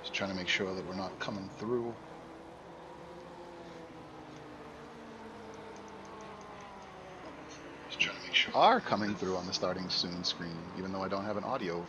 Just trying to make sure that we're not coming through. Just trying to make sure we are coming through on the starting soon screen, even though I don't have an audio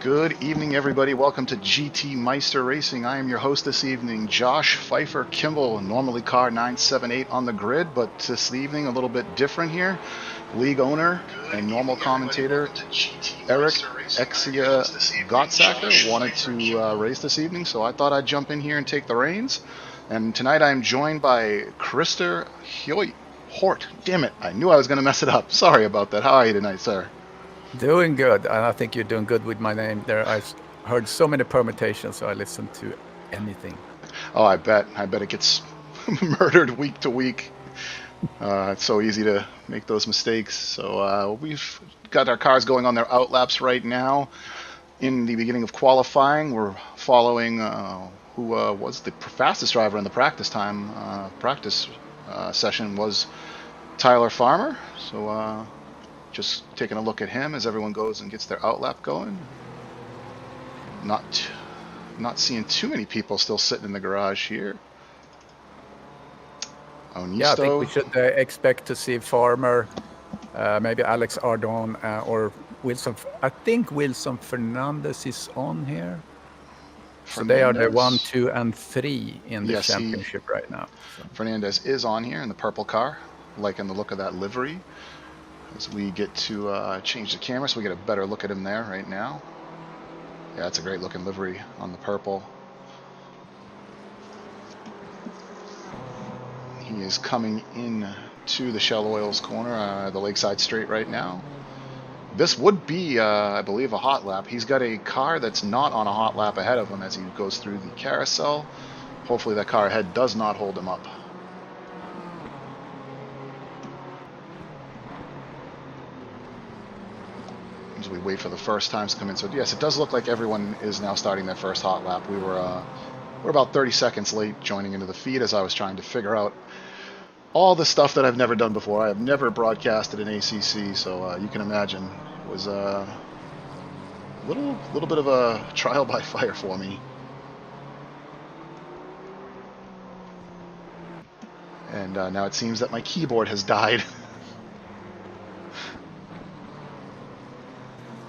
Good evening, everybody. Welcome to GT Meister Racing. I am your host this evening, Josh Pfeiffer Kimball, normally car 978 on the grid, but this evening a little bit different here. League owner and normal commentator Eric Exia Gottsacker wanted to race this evening, so I thought I'd jump in here and take the reins. And tonight I'm joined by Krister Hort. Damn it, I knew I was going to mess it up. Sorry about that. How are you tonight, sir? Doing good, and I think you're doing good with my name there. I've heard so many permutations, so I listen to anything. Oh, I bet it gets murdered week to week. It's so easy to make those mistakes. So we've got our cars going on their outlaps right now. In the beginning of qualifying, we're following who was the fastest driver in the practice session was Tyler Farmer. So just taking a look at him as everyone goes and gets their outlap going. Not seeing too many people still sitting in the garage here. Yeah, I think we should expect to see Farmer, maybe Alex Ardon, or Wilson. I think Wilson Fernandez is on here. So they are the 1, 2, and 3 in the championship right now. So. Fernandez is on here in the purple car, liking the look of that livery. As we get to change the camera so we get a better look at him there right now. Yeah, that's a great looking livery on the purple. He is coming in to the Shell Oils corner, the Lakeside Straight right now. This would be, I believe, a hot lap. He's got a car that's not on a hot lap ahead of him as he goes through the carousel. Hopefully that car ahead does not hold him up. As we wait for the first times to come in. So yes, it does look like everyone is now starting their first hot lap. We're about 30 seconds late joining into the feed as I was trying to figure out all the stuff that I've never done before. I have never broadcasted an ACC, so you can imagine it was a little bit of a trial by fire for me. And now it seems that my keyboard has died.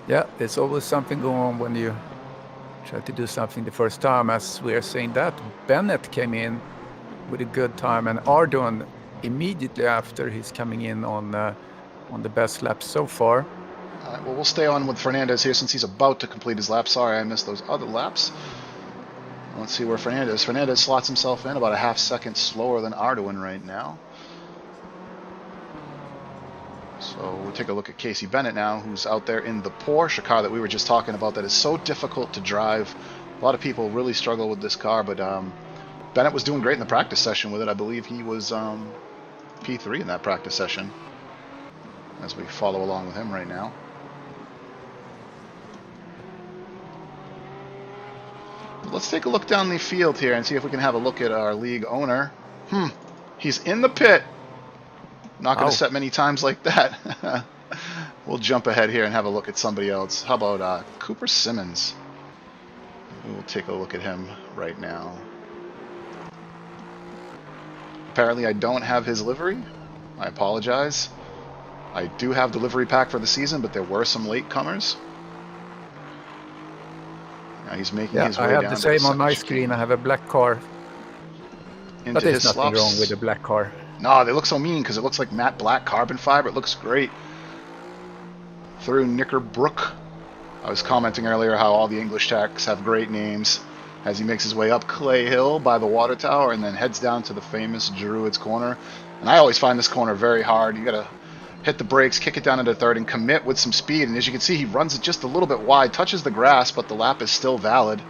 Yeah, there's always something going on when you try to do something the first time. As we are saying that, Bennett came in with a good time, and Ardon immediately after he's coming in on the best lap so far. All right, well, we'll stay on with Fernandez here since he's about to complete his lap. Sorry, I missed those other laps. Let's see where Fernandez slots himself in about a half second slower than Ardon right now. So we'll take a look at Casey Bennett now, who's out there in the Porsche car that we were just talking about that is so difficult to drive. A lot of people really struggle with this car, but Bennett was doing great in the practice session with it. I believe he was P3 in that practice session as we follow along with him right now. Let's take a look down the field here and see if we can have a look at our league owner. He's in the pit. Not going to set many times like that. We'll jump ahead here and have a look at somebody else. How about Cooper Simmons? We'll take a look at him right now. Apparently I don't have his livery. I apologize. I do have the livery pack for the season, but there were some latecomers. Now he's making his way down. I have the same on my screen. I have a black car. But there's nothing wrong with the black car. No, they look so mean because it looks like matte black carbon fiber. It looks great. Through Knickerbrook. I was commenting earlier how all the English tracks have great names as he makes his way up Clay Hill by the water tower and then heads down to the famous Druids corner. And I always find this corner very hard. You got to hit the brakes, kick it down into third, and commit with some speed. And as you can see, he runs it just a little bit wide, touches the grass, but the lap is still valid.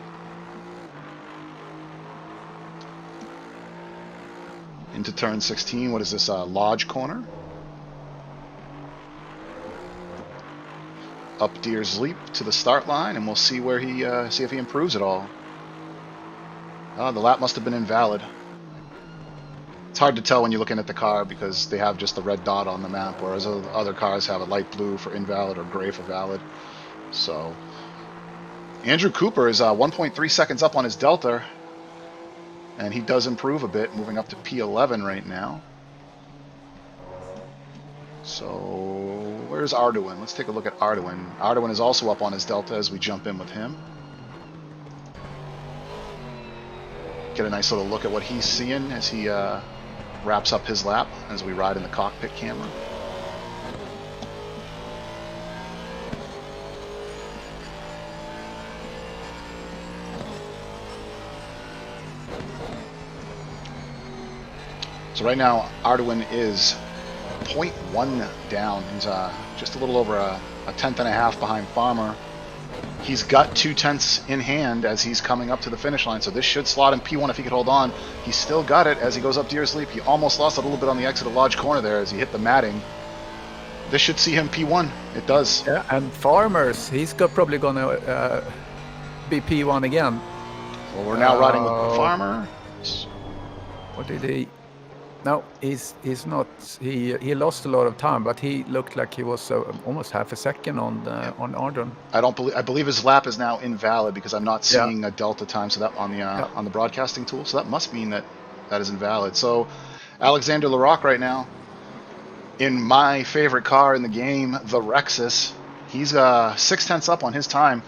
Into turn 16. What is this? Lodge corner. Up Deer's Leap to the start line, and we'll see where he see if he improves at all. The lap must have been invalid. It's hard to tell when you're looking at the car because they have just the red dot on the map, whereas other cars have a light blue for invalid or gray for valid. So Andrew Cooper is 1.3 seconds up on his Delta. And he does improve a bit, moving up to P11 right now. So Where's Arduin? Let's take a look at Arduin. Arduin is also up on his Delta as we jump in with him. Get a nice little look at what he's seeing as he wraps up his lap as we ride in the cockpit camera. So right now, Arduin is 0.1 down. He's just a little over a tenth and a half behind Farmer. He's got 2/10 in hand as he's coming up to the finish line, so this should slot him P1 if he could hold on. He's still got it as he goes up Deer's Leap. He almost lost a little bit on the exit of Lodge Corner there as he hit the matting. This should see him P1. It does. Yeah, and Farmers, he's probably going to be P1 again. Well, we're now riding with Farmer. What did he... No, he's not. He lost a lot of time, but he looked like he was almost half a second on Arden. I believe his lap is now invalid because I'm not seeing a delta time. So that on the broadcasting tool. So that must mean that is invalid. So Alexander Larocque right now in my favorite car in the game, the Rexus. He's 0.6 up on his time.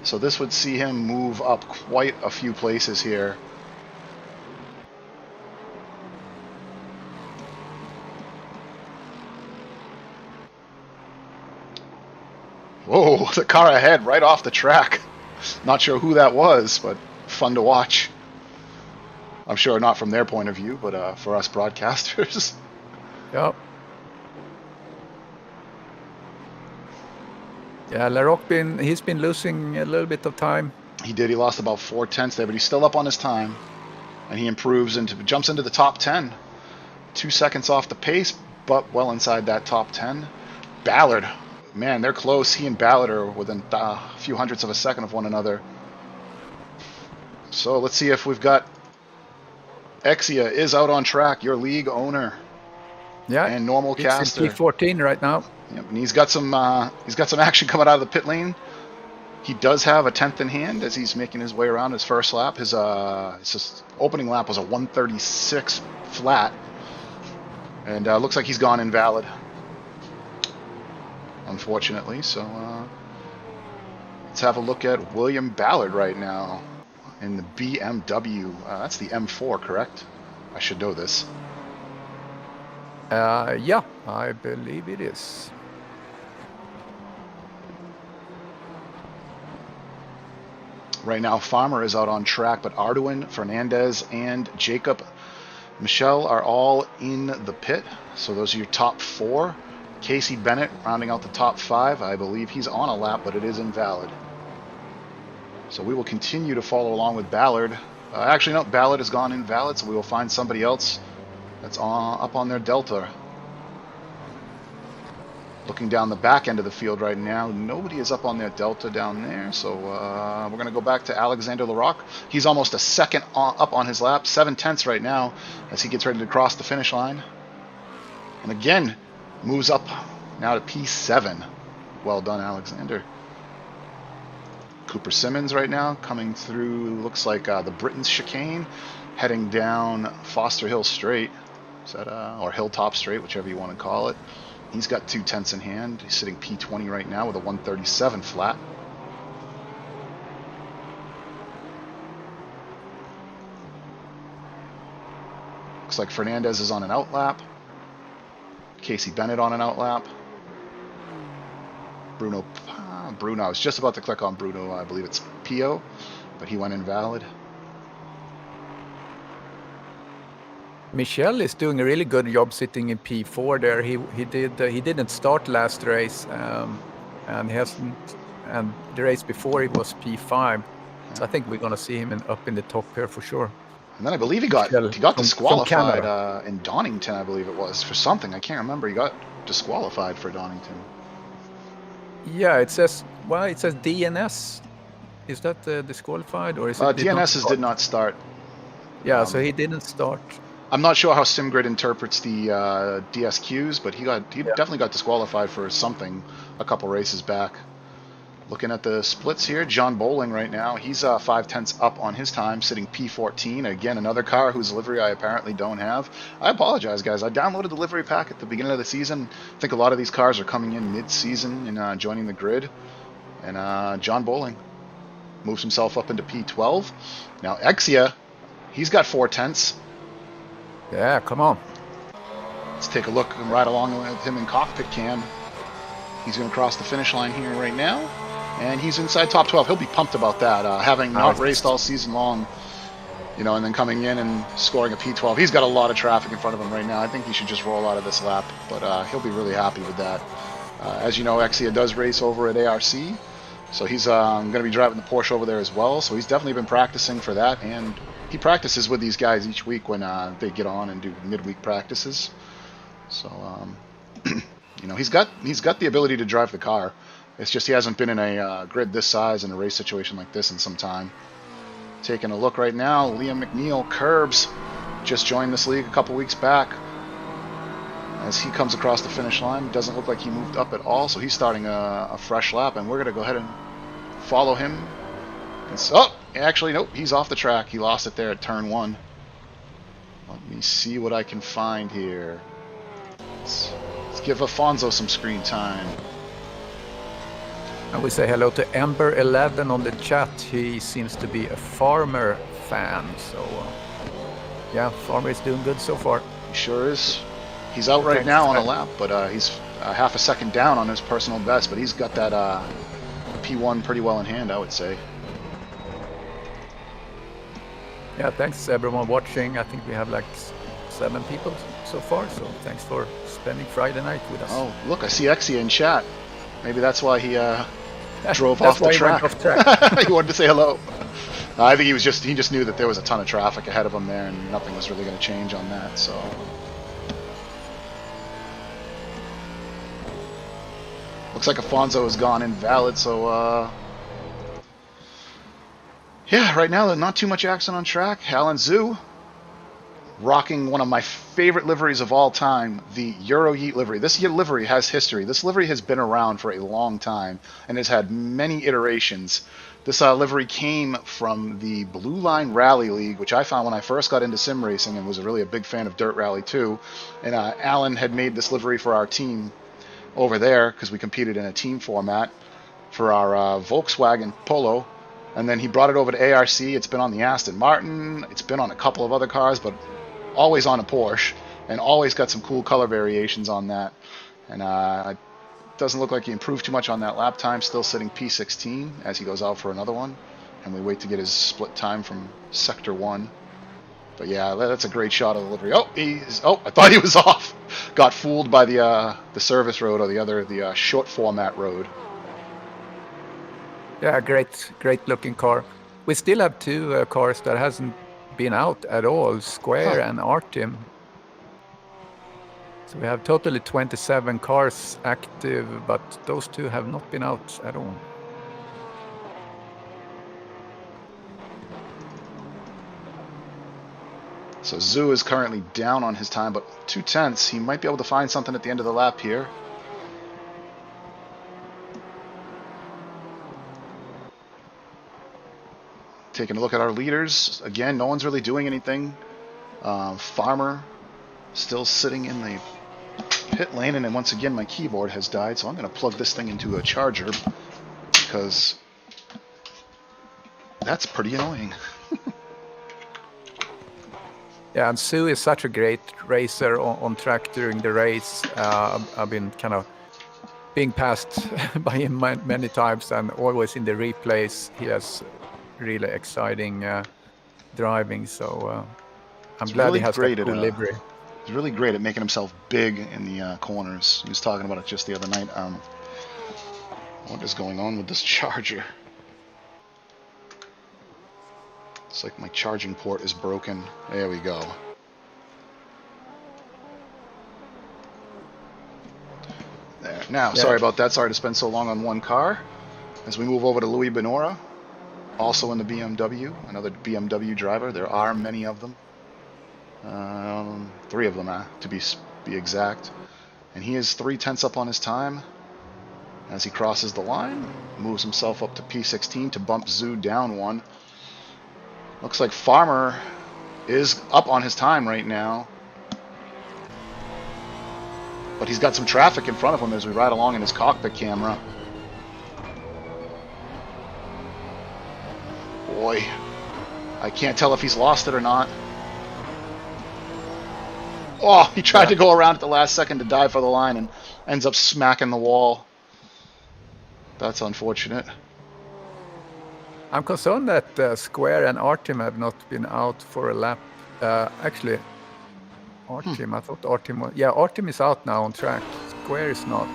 So this would see him move up quite a few places here. Whoa, the car ahead right off the track. Not sure who that was, but fun to watch. I'm sure not from their point of view, but for us broadcasters. Yep. Yeah, Larocque he's been losing a little bit of time. He did. He lost about 0.4 there, but he's still up on his time. And he improves jumps into the top 10. 2 seconds off the pace, but well inside that top 10. Ballard. Man, they're close. He and Ballard are within a few hundredths of a second of one another. So let's see if we've got... Exia is out on track, your league owner. Yeah, and normal caster. He's in P14 right now. Yep, and he's got some action coming out of the pit lane. He does have a 10th in hand as he's making his way around his first lap. His opening lap was a 136 flat, and looks like he's gone invalid, unfortunately. So let's have a look at William Ballard right now in the BMW. That's the M4, correct? I should know this. Yeah, I believe it is. Right now, Farmer is out on track, but Arduin, Fernandez, and Jacob Michel are all in the pit. So those are your top 4. Casey Bennett rounding out the top 5. I believe he's on a lap, but it is invalid. So we will continue to follow along with Ballard. Actually, no, Ballard has gone invalid, so we will find somebody else that's up on their Delta. Looking down the back end of the field right now, nobody is up on their Delta down there. So we're going to go back to Alexander Larocque. He's almost a second up on his lap, 7/10 right now as he gets ready to cross the finish line. And again, moves up now to P7. Well done, Alexander. Cooper Simmons right now coming through, looks like the Britain's chicane, heading down Foster Hill Straight, is that, or Hilltop Straight, whichever you want to call it. He's got 2/10 in hand. He's sitting P20 right now with a 137 flat. Looks like Fernandez is on an outlap. Casey Bennett on an outlap. Bruno, I was just about to click on Bruno. I believe it's Pio, but he went invalid. Michel is doing a really good job sitting in P4 there. He didn't start last race, and he hasn't. And the race before he was P5. So I think we're gonna see him up in the top here for sure. And then I believe he got disqualified in Donington. I believe it was for something. I can't remember. He got disqualified for Donington. Yeah, it says DNS. Is that disqualified or is it? DNS did not start. Yeah, so he didn't start. I'm not sure how SimGrid interprets the DSQs, but he definitely got disqualified for something a couple races back. Looking at the splits here, John Bowling right now, he's 5/10 up on his time, sitting P14. Again, another car whose livery I apparently don't have. I apologize, guys. I downloaded the livery pack at the beginning of the season. I think a lot of these cars are coming in mid-season and joining the grid. And John Bowling moves himself up into P12. Now, Exia, he's got 4/10. Yeah, come on. Let's take a look and ride along with him in cockpit cam. He's going to cross the finish line here right now. And he's inside top 12. He'll be pumped about that, having not raced all season long, you know, and then coming in and scoring a P12. He's got a lot of traffic in front of him right now. I think he should just roll out of this lap, but he'll be really happy with that. As you know, Exia does race over at ARC, so he's going to be driving the Porsche over there as well. So he's definitely been practicing for that, and he practices with these guys each week when they get on and do midweek practices. So, you know, he's got the ability to drive the car. It's just he hasn't been in a grid this size in a race situation like this in some time. Taking a look right now, Liam McNeil, Curbs, just joined this league a couple weeks back. As he comes across the finish line, doesn't look like he moved up at all, so he's starting a fresh lap, and we're going to go ahead and follow him. Oh, actually, nope, he's off the track. He lost it there at turn 1. Let me see what I can find here. Let's give Afonso some screen time. And we say hello to Ember11 on the chat. He seems to be a Farmer fan. So, yeah, Farmer is doing good so far. He sure is. He's out right now on a lap, but he's half a second down on his personal best. But he's got that P1 pretty well in hand, I would say. Yeah, thanks everyone watching. I think we have like 7 people so far. So thanks for spending Friday night with us. Oh, look, I see Exia in chat. Maybe that's why he drove off the track. He wanted to say hello. I think he just knew that there was a ton of traffic ahead of him there, and nothing was really going to change on that. So, looks like Afonso has gone invalid. So, yeah, right now not too much action on track. Alan Zhu rocking one of my favorite liveries of all time, the Euro Yeet livery. This livery has history. This livery has been around for a long time and has had many iterations. This livery came from the Blue Line Rally League, which I found when I first got into sim racing and was really a big fan of Dirt Rally too. And Alan had made this livery for our team over there because we competed in a team format for our Volkswagen Polo. And then he brought it over to ARC. It's been on the Aston Martin. It's been on a couple of other cars, but always on a Porsche, and always got some cool color variations on that. And it doesn't look like he improved too much on that lap time, still sitting P16 as he goes out for another one. And we wait to get his split time from Sector 1. But yeah, that's a great shot of the livery. Oh, I thought he was off. Got fooled by the service road, or the short format road. Yeah, great looking car. We still have 2 cars that hasn't been out at all, Square and Artem. So we have totally 27 cars active, but those 2 have not been out at all. So Zhu is currently down on his time, but 2/10. He might be able to find something at the end of the lap here. Taking a look at our leaders. Again, no one's really doing anything. Farmer still sitting in the pit lane, and then once again my keyboard has died, so I'm going to plug this thing into a charger because that's pretty annoying. Yeah, and Sue is such a great racer on track during the race. I've been kind of being passed by him many times, and always in the replays he has really exciting driving. So I'm glad really he has that cool livery. He's really great at making himself big in the corners. He was talking about it just the other night. What is going on with this charger? It's like my charging port is broken. There we go. There. Now, yeah. Sorry about that. Sorry to spend so long on one car. As we move over to Louis Benora, also in the BMW, another BMW driver. There are many of them. 3 of them, to be exact. And he is 3/10 up on his time. As he crosses the line, moves himself up to P16 to bump Zoo down one. Looks like Farmer is up on his time right now. But he's got some traffic in front of him as we ride along in his cockpit camera. Boy, I can't tell if he's lost it or not. Oh, he tried to go around at the last second to dive for the line and ends up smacking the wall. That's unfortunate. I'm concerned that Square and Artem have not been out for a lap. Actually, Artem, I thought Artem was... Yeah, Artem is out now on track. Square is not.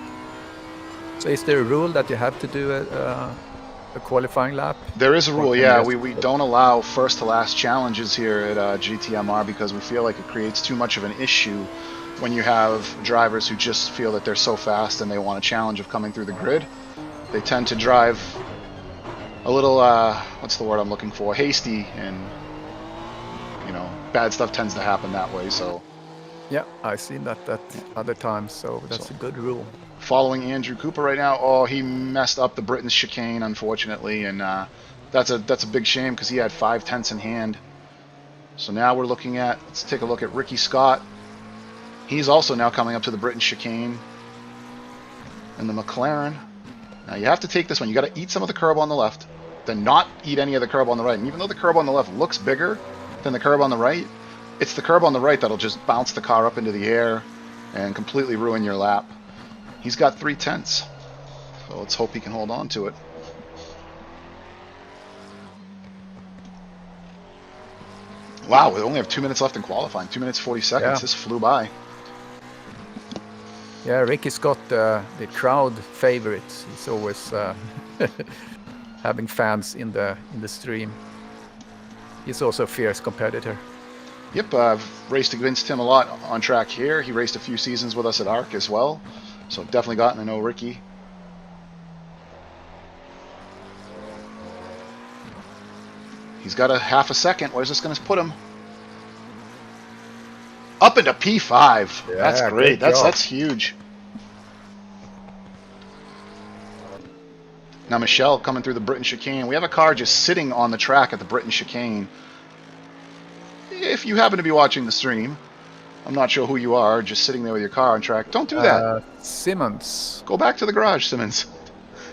So is there a rule that you have to do a qualifying lap? There is a rule, yeah. We don't allow first to last challenges here at GTMR because we feel like it creates too much of an issue when you have drivers who just feel that they're so fast and they want a challenge of coming through the grid. They tend to drive a little, what's the word I'm looking for, hasty, and, you know, bad stuff tends to happen that way, so... Yeah, I've seen that other times, so that's a good rule. Following Andrew Cooper right now, oh, he messed up the Britain's chicane, unfortunately, and that's a big shame because he had 5 tenths in hand. So now we're looking at, let's take a look at Ricky Scott. He's also now coming up to the Britain's chicane. And the McLaren. Now you have to take this one. You got to eat some of the curb on the left, then not eat any of the curb on the right. And even though the curb on the left looks bigger than the curb on the right, it's the curb on the right that'll just bounce the car up into the air and completely ruin your lap. He's got 3 tenths, so let's hope he can hold on to it. Wow, we only have 2 minutes left in qualifying. 2 minutes 40 seconds. Yeah. This flew by. Yeah, Ricky Scott, the crowd favorite. He's always having fans in the stream. He's also a fierce competitor. Yep, I've raced against him a lot on track here. He raced a few seasons with us at ARC as well. So I've definitely gotten to know Ricky. He's got a half a second. Where's this going to put him? Up into P5. Yeah, that's great. That's huge. Now Michelle coming through the Britain chicane. We have a car just sitting on the track at the Britain chicane. If you happen to be watching the stream, I'm not sure who you are, just sitting there with your car on track. Don't do that. Simmons. Go back to the garage, Simmons.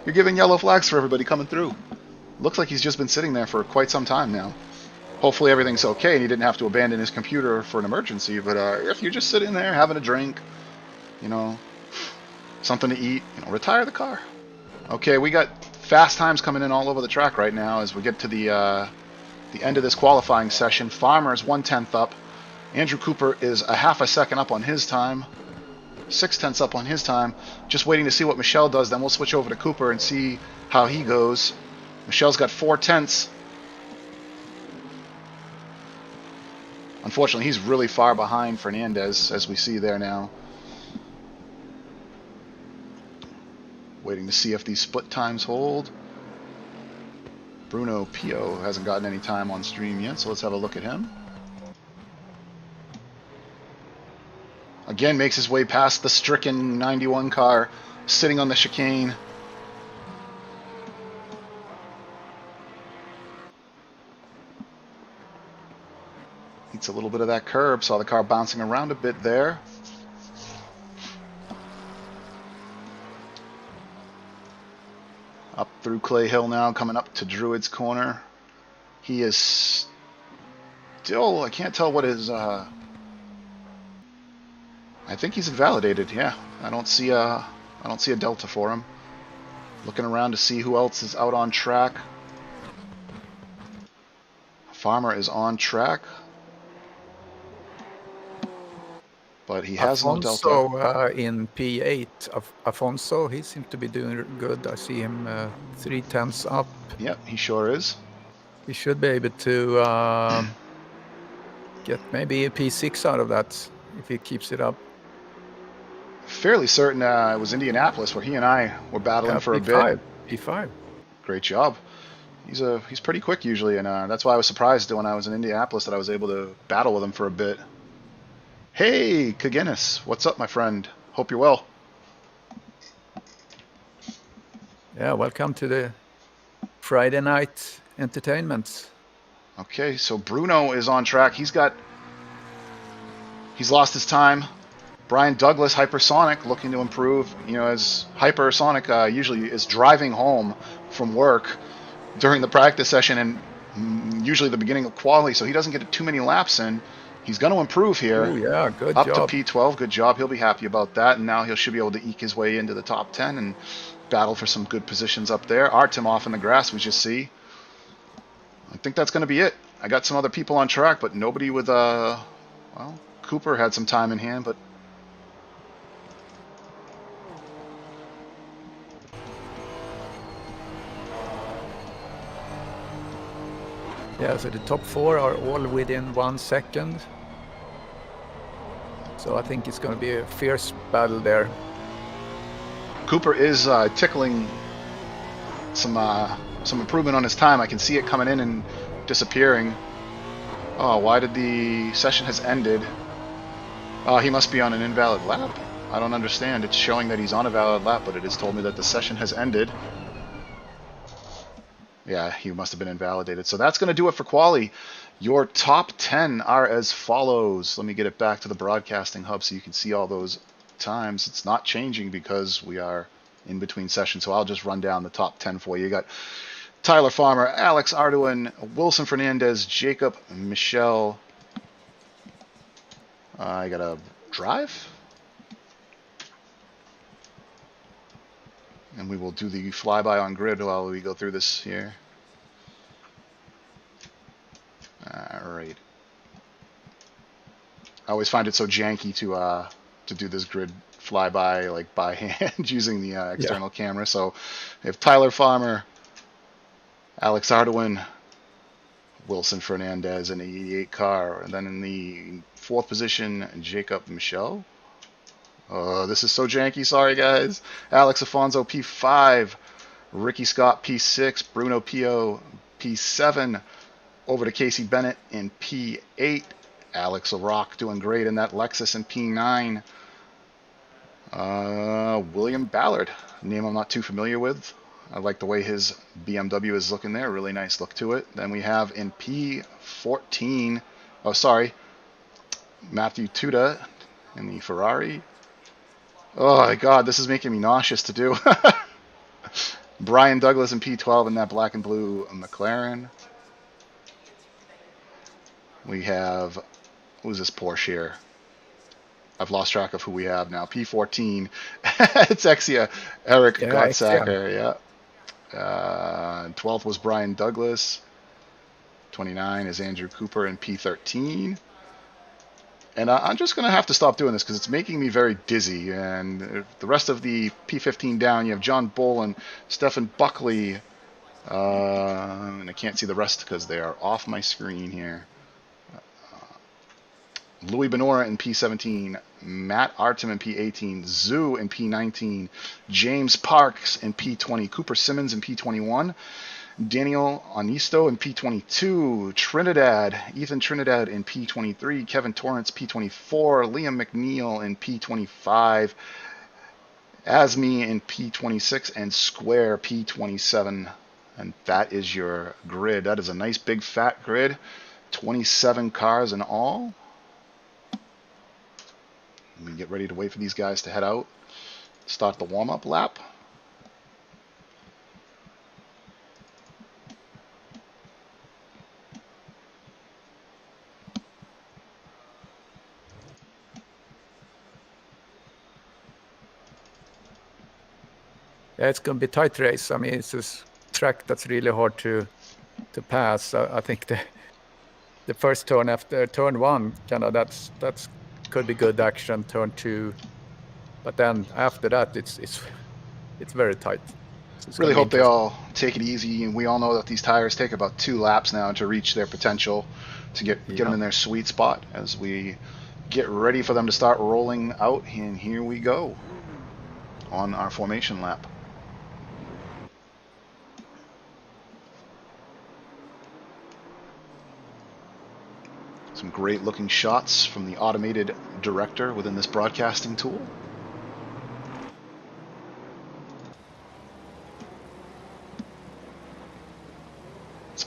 You're giving yellow flags for everybody coming through. Looks like he's just been sitting there for quite some time now. Hopefully everything's okay and he didn't have to abandon his computer for an emergency. But if you're just sitting there having a drink, you know, something to eat, you know, retire the car. Okay, we got fast times coming in all over the track right now as we get to the end of this qualifying session. Farmer is 1/10 up. Andrew Cooper is a half a second up on his time. 6 tenths up on his time. Just waiting to see what Michelle does. Then we'll switch over to Cooper and see how he goes. Michelle's got 4 tenths. Unfortunately, he's really far behind Fernandez, as we see there now. Waiting to see if these split times hold. Bruno Pio hasn't gotten any time on stream yet, so let's have a look at him. Again, makes his way past the stricken 91 car, sitting on the chicane. Eats a little bit of that curb, saw the car bouncing around a bit there. Up through Clay Hill now, coming up to Druid's Corner. He is still, I can't tell what his, I think he's invalidated, yeah. I don't see a delta for him. Looking around to see who else is out on track. Farmer is on track. But he has no delta. Afonso in P8. Afonso, he seems to be doing good. I see him 3 tenths up. Yep, he sure is. He should be able to get maybe a P6 out of that if he keeps it up. Fairly certain it was Indianapolis where he and I were battling for P5, a bit. P5. Great job. He's pretty quick usually, and that's why I was surprised when I was in Indianapolis that I was able to battle with him for a bit. Hey, Kagenis, what's up, my friend? Hope you're well. Yeah, welcome to the Friday night entertainment. Okay, so Bruno is on track. He's lost his time. Brian Douglas, Hypersonic, looking to improve. You know, as Hypersonic usually is driving home from work during the practice session and usually the beginning of quali, so he doesn't get too many laps in. He's going to improve here. Oh yeah, good Up to job. P12, good job. He'll be happy about that, and now he should be able to eke his way into the top 10 and battle for some good positions up there. Artem off in the grass, we just see. I think that's going to be it. I got some other people on track, but nobody with, well, Cooper had some time in hand, but Yeah, so the top 4 are all within 1 second. So I think it's going to be a fierce battle there. Cooper is tickling some improvement on his time. I can see it coming in and disappearing. Oh, why did the session has ended? Oh, he must be on an invalid lap. I don't understand. It's showing that he's on a valid lap, but it has told me that the session has ended. Yeah, he must have been invalidated. So that's going to do it for quali. Your top 10 are as follows. Let me get it back to the broadcasting hub so you can see all those times. It's not changing because we are in between sessions. So I'll just run down the top 10 for you. You got Tyler Farmer, Alex Arduin, Wilson Fernandez, Jacob Michel. I got a drive. And we will do the flyby on grid while we go through this here. Alright. I always find it so janky to do this grid flyby like by hand using the external camera. So we have Tyler Farmer, Alex Arduin, Wilson Fernandez in the 88 car, and then in the 4th position, Jacob Michel. This is so janky, sorry guys. Alex Afonso P5, Ricky Scott P6, Bruno Pio P7, over to Casey Bennett in P8, Alex LaRock doing great in that Lexus in P9, William Ballard, name I'm not too familiar with. I like the way his BMW is looking there, really nice look to it. Then we have in P14, Matthew Tuda in the Ferrari. Oh my god, this is making me nauseous to do. Brian Douglas in P12 in that black and blue McLaren. We have, who's this Porsche here? I've lost track of who we have now. P14. It's Exia. Eric Gottsacker, yeah. 12th was Brian Douglas. 29 is Andrew Cooper in P13. And I'm just going to have to stop doing this because it's making me very dizzy. And the rest of the P15 down, you have John Bull and Stephen Buckley. And I can't see the rest because they are off my screen here. Louis Benora in P17. Matt Artem in P18. Zoo in P19. James Parks in P20. Cooper Simmons in P21. Daniel Onisto in P22, Ethan Trinidad in P23, Kevin Torrance P24, Liam McNeil in P25, Asmi in P26, and Square P27. And that is your grid. That is a nice big fat grid. 27 cars in all. We get ready to wait for these guys to head out. Start the warm-up lap. Yeah, it's going to be a tight race. I mean, it's a track that's really hard to pass. I think the first turn after turn 1, kind of that's could be good action. Turn 2, but then after that, it's very tight. So really hope they all take it easy, and we all know that these tires take about 2 laps now to reach their potential to get them in their sweet spot as we get ready for them to start rolling out. And here we go on our formation lap. Some great looking shots from the automated director within this broadcasting tool.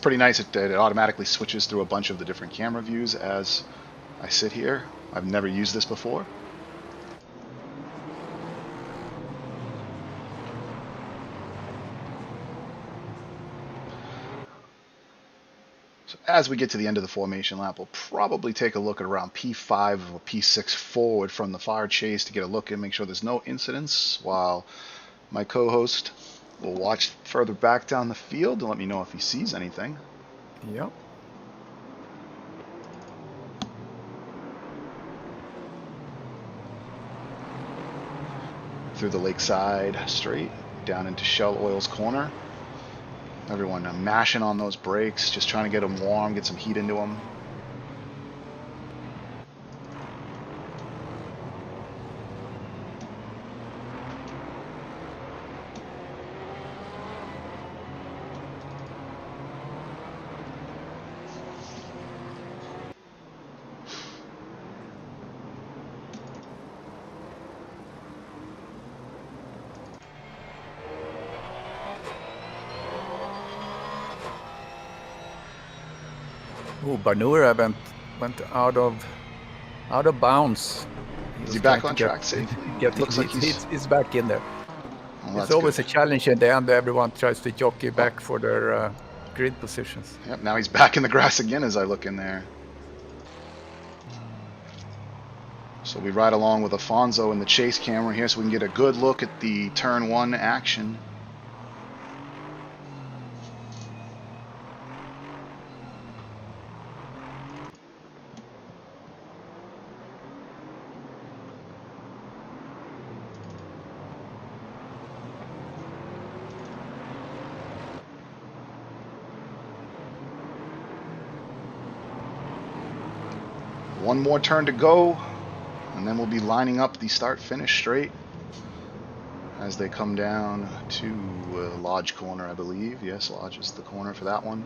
pretty nice. It automatically switches through a bunch of the different camera views as I sit here. I've never used this before. So as we get to the end of the formation lap, we'll probably take a look at around P5 or P6 forward from the far chase to get a look and make sure there's no incidents, while my co-host will watch further back down the field and let me know if he sees anything. Yep. Through the lakeside straight, down into Shell Oil's corner. Everyone mashing on those brakes, just trying to get them warm, get some heat into them. Oh, Barnura went out of bounds. Is he back on track safely? Looks like he's back in there. Well, it's always a challenge in the end. Everyone tries to jockey back for their grid positions. Yep, now he's back in the grass again as I look in there. So we ride along with Afonso in the chase camera here so we can get a good look at the turn 1 action. One more turn to go, and then we'll be lining up the start-finish straight as they come down to Lodge corner, I believe. Yes, Lodge is the corner for that one.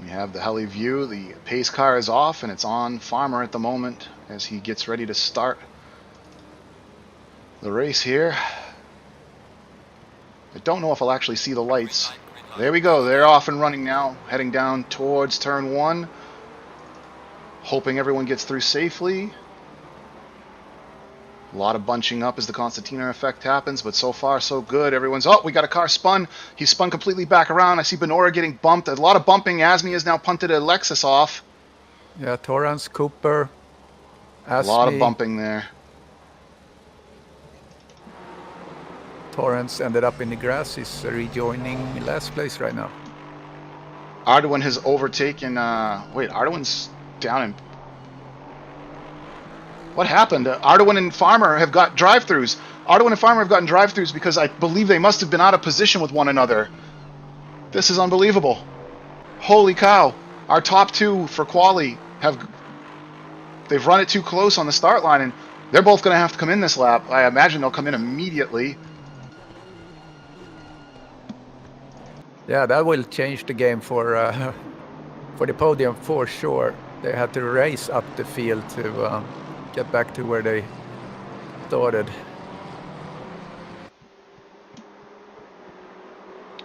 We have the heli view. The pace car is off and it's on Farmer at the moment as he gets ready to start the race here. I don't know if I'll actually see the lights. There we go. They're off and running now, heading down towards turn 1. Hoping everyone gets through safely. A lot of bunching up as the Constantina effect happens, but so far so good. Everyone's, oh, we got a car spun. He spun completely back around. I see Benora getting bumped. A lot of bumping. Asmi has now punted a Lexus off. Yeah, Torrance, Cooper, Asmi. A lot of bumping there. Torrance ended up in the grass. He's rejoining last place right now. Arduin has overtaken, wait, Arduin's down in... What happened? Arduin and Farmer have got drive-thrus. Arduin and Farmer have gotten drive-thrus because I believe they must have been out of position with one another. This is unbelievable. Holy cow. Our top 2 for quali they've run it too close on the start line, and they're both going to have to come in this lap. I imagine they'll come in immediately. Yeah, that will change the game for the podium for sure. They had to race up the field to get back to where they started.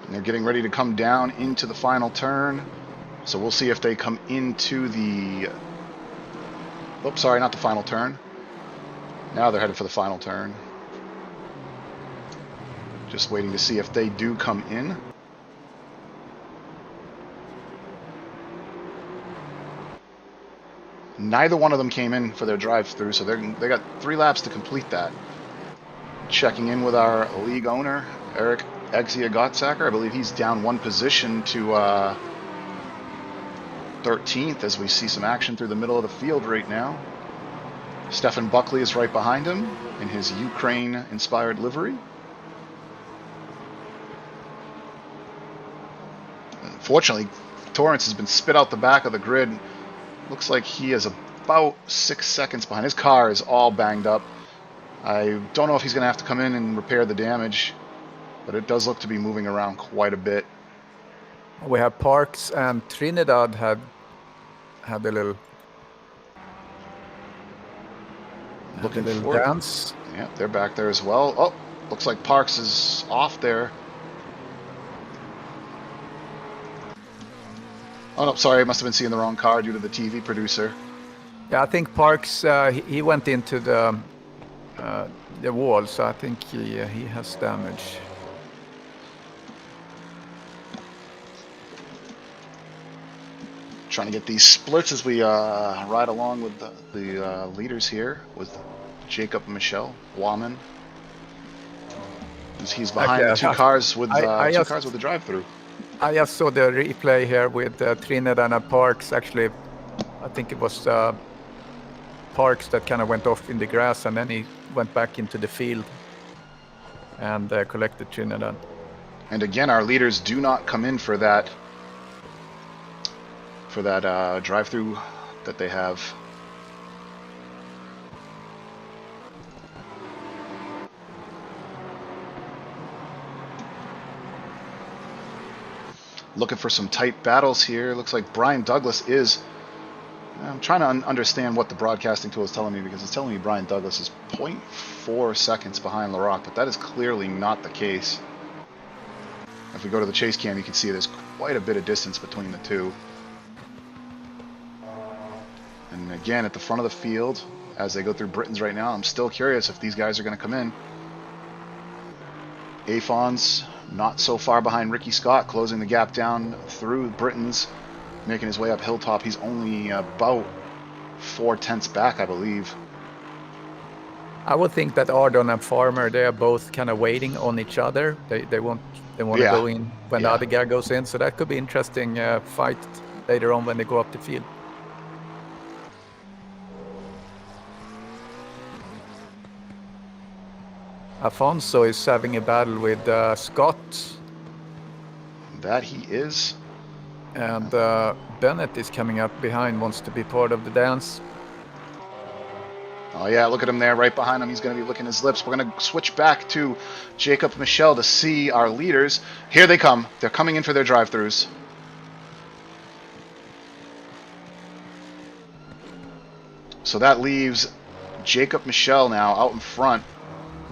And they're getting ready to come down into the final turn. So we'll see if they come into the... Oops, sorry, not the final turn. Now they're headed for the final turn. Just waiting to see if they do come in. Neither one of them came in for their drive-through, so they got 3 laps to complete that. Checking in with our league owner, Eric Exia Gottsacker. I believe he's down 1 position to 13th as we see some action through the middle of the field right now. Stefan Buckley is right behind him in his Ukraine-inspired livery. Unfortunately, Torrance has been spit out the back of the grid. Looks like he is about 6 seconds behind. His car is all banged up. I don't know if he's going to have to come in and repair the damage. but it does look to be moving around quite a bit. We have Parks and Trinidad had a little dance. Yeah, they're back there as well. Oh, looks like Parks is off there. Oh no, sorry, I must have been seeing the wrong car due to the TV producer. Yeah, I think Parks he went into the wall, so I think he has damage. Trying to get these splits as we ride along with the leaders here with Jacob Michel Waman. He's behind the two cars with the drive-through. I just saw the replay here with Trinidad and Parks. Actually, I think it was Parks that kind of went off in the grass, and then he went back into the field and collected Trinidad. And again, our leaders do not come in for that drive-through that they have. Looking for some tight battles here. Looks like Brian Douglas is... I'm trying to understand what the broadcasting tool is telling me, because it's telling me Brian Douglas is 0.4 seconds behind Laroque, but that is clearly not the case. If we go to the chase cam, you can see there's quite a bit of distance between the two. And again, at the front of the field, as they go through Britain's right now, I'm still curious if these guys are going to come in. Afon's not so far behind Ricky Scott, closing the gap down through Britain's, making his way up Hilltop. He's only about 4/10 back, I believe. I would think that Ardon and Farmer, they are both kind of waiting on each other. They want to go in when the other guy goes in, so that could be interesting fight later on when they go up the field. Afonso is having a battle with Scott. That he is. And Bennett is coming up behind, wants to be part of the dance. Oh yeah, look at him there, right behind him. He's going to be licking his lips. We're going to switch back to Jacob Michel to see our leaders. Here they come. They're coming in for their drive-thrus. So that leaves Jacob Michel now out in front.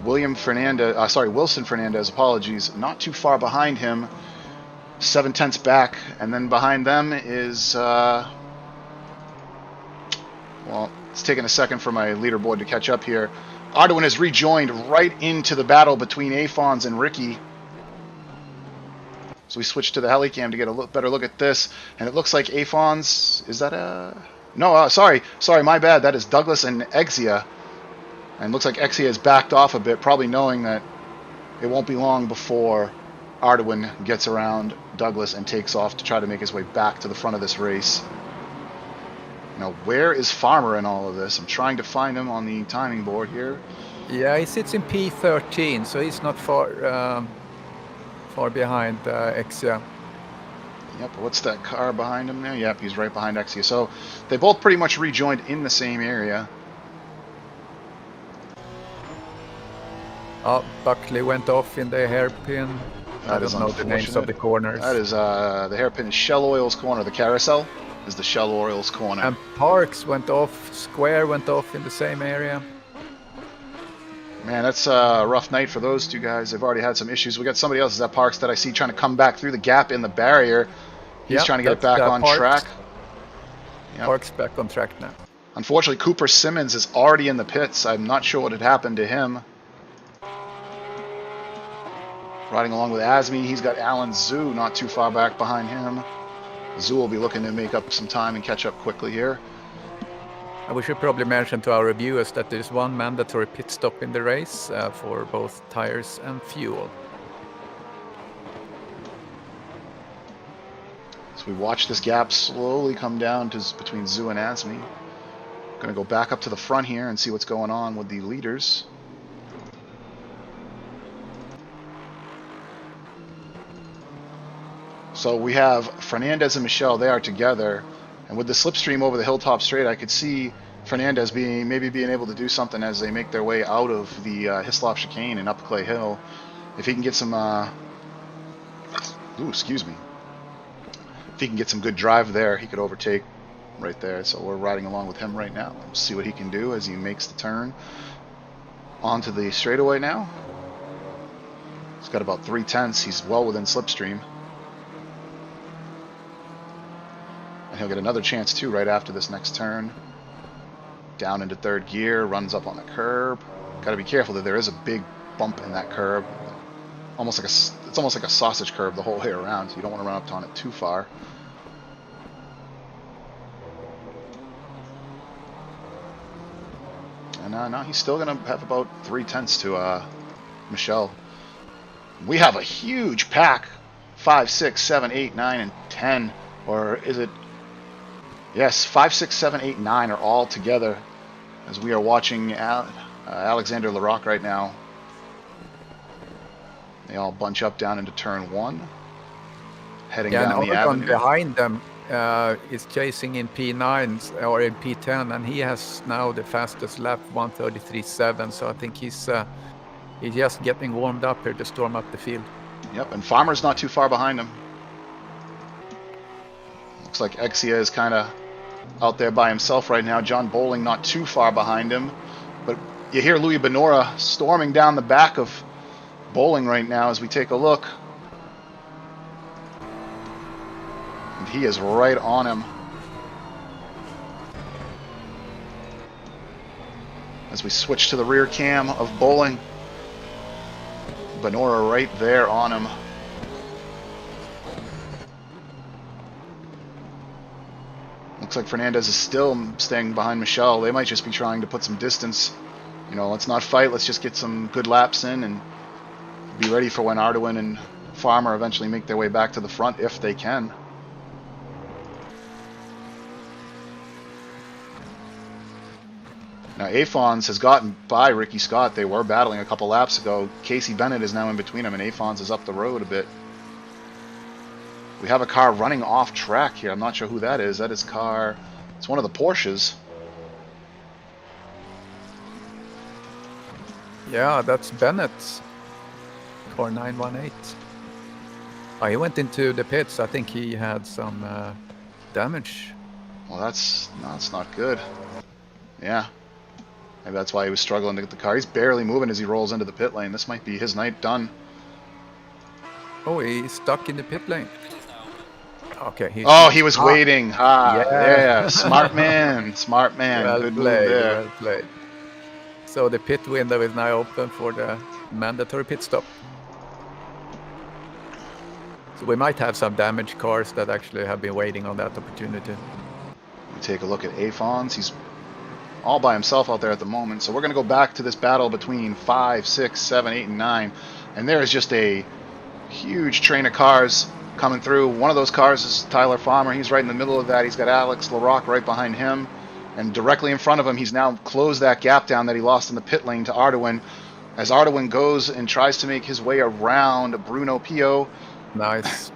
Wilson Fernandez, apologies, not too far behind him, 7/10 back, and then behind them is, well, it's taking a second for my leaderboard to catch up here. Arduin has rejoined right into the battle between Afons and Ricky. So we switch to the helicam to get a better look at this, and it looks like Afons, is that a... No, sorry, my bad, that is Douglas and Exia. And looks like Exia has backed off a bit, probably knowing that it won't be long before Arduin gets around Douglas and takes off to try to make his way back to the front of this race. Now, where is Farmer in all of this? I'm trying to find him on the timing board here. Yeah, he sits in P13, so he's not far behind Exia. Yep, what's that car behind him there? Yep, he's right behind Exia. So they both pretty much rejoined in the same area. Oh, Buckley went off in the hairpin. I don't know the names of the corners. That is the hairpin is Shell Oil's corner. The carousel is the Shell Oil's corner. And Parks went off, Square went off in the same area. Man, that's a rough night for those two guys. They've already had some issues. We got somebody else at Parks that I see trying to come back through the gap in the barrier. He's trying to get it back on track. Yep. Parks back on track now. Unfortunately, Cooper Simmons is already in the pits. I'm not sure what had happened to him. Riding along with Asmi, he's got Alan Zhu not too far back behind him. Zhu will be looking to make up some time and catch up quickly here. We should probably mention to our reviewers that there's one mandatory pit stop in the race for both tires and fuel. So we watch this gap slowly come down to between Zhu and Asmi. Going to go back up to the front here and see what's going on with the leaders. So we have Fernandez and Michel, they are together. And with the slipstream over the Hilltop Straight, I could see Fernandez maybe being able to do something as they make their way out of the Hislop chicane and up Clay Hill. If he can get some, excuse me. If he can get some good drive there, he could overtake right there. So we're riding along with him right now. We'll see what he can do as he makes the turn onto the straightaway now. He's got about 3/10. He's well within slipstream. And he'll get another chance too right after this next turn. Down into third gear, runs up on the curb. Got to be careful that there is a big bump in that curb. It's almost like a sausage curb the whole way around, so you don't want to run up on it too far. And now he's still going to have about 3/10 to Michelle. We have a huge pack. 5, 6, 7, 8, 9, and 10. Or is it? Yes, 5, 6, 7, 8, 9 are all together as we are watching Alexander Larocque right now. They all bunch up down into turn 1. Heading down the avenue. Behind them is chasing in P9 or in P10, and he has now the fastest lap, 1:33.7. So I think he's just getting warmed up here to storm up the field. Yep, and Farmer's not too far behind him. Looks like Exia is kind of out there by himself right now. John Bowling not too far behind him. But you hear Louis Benora storming down the back of Bowling right now as we take a look. And he is right on him. As we switch to the rear cam of Bowling. Benora right there on him. Looks like Fernandez is still staying behind Michelle. They might just be trying to put some distance. You know, let's not fight. Let's just get some good laps in and be ready for when Arduin and Farmer eventually make their way back to the front if they can. Now, Afons has gotten by Ricky Scott. They were battling a couple laps ago. Casey Bennett is now in between them, and Afons is up the road a bit. We have a car running off track here. I'm not sure who that is. That is car... It's one of the Porsches. Yeah, that's Bennett's. Car 918. Oh, he went into the pits. I think he had some damage. Well, that's not good. Yeah. Maybe that's why he was struggling to get the car. He's barely moving as he rolls into the pit lane. This might be his night done. Oh, he's stuck in the pit lane. Okay. He was waiting. Yeah. Smart man. Smart man. Well Good played, move there. well played. So the pit window is now open for the mandatory pit stop. So we might have some damaged cars that actually have been waiting on that opportunity. We take a look at Afons. He's all by himself out there at the moment. So we're going to go back to this battle between 5, 6, 7, 8, and 9. And there is just a huge train of cars coming through. One of those cars is Tyler Farmer. He's right in the middle of that. He's got Alex Larocque right behind him. And directly in front of him, he's now closed that gap down that he lost in the pit lane to Arduin. As Arduin goes and tries to make his way around Bruno Pio. Nice.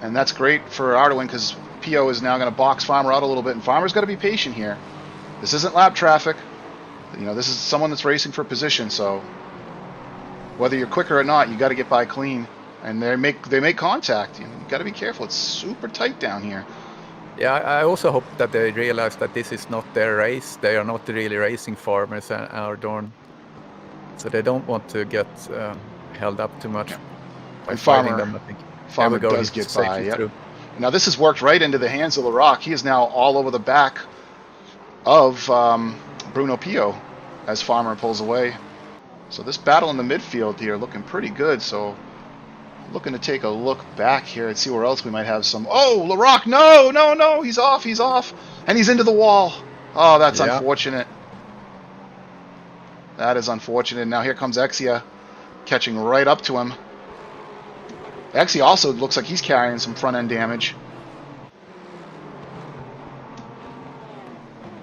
And that's great for Arduin because Pio is now going to box Farmer out a little bit. And Farmer's got to be patient here. This isn't lap traffic. You know, this is someone that's racing for position. So whether you're quicker or not, you got to get by clean. And they make contact. You got to be careful. It's super tight down here. Yeah, I also hope that they realize that this is not their race. They are not really racing Farmers and Ardorn. So they don't want to get held up too much by fighting them, I think. Farmer does get by, yep. Now this has worked right into the hands of Larocque. He is now all over the back of Bruno Pio as Farmer pulls away. So this battle in the midfield here looking pretty good. So looking to take a look back here and see where else we might have some... Oh, Larocque, no, he's off. And he's into the wall. Oh, that's unfortunate. That is unfortunate. Now here comes Exia catching right up to him. Exia also looks like he's carrying some front end damage.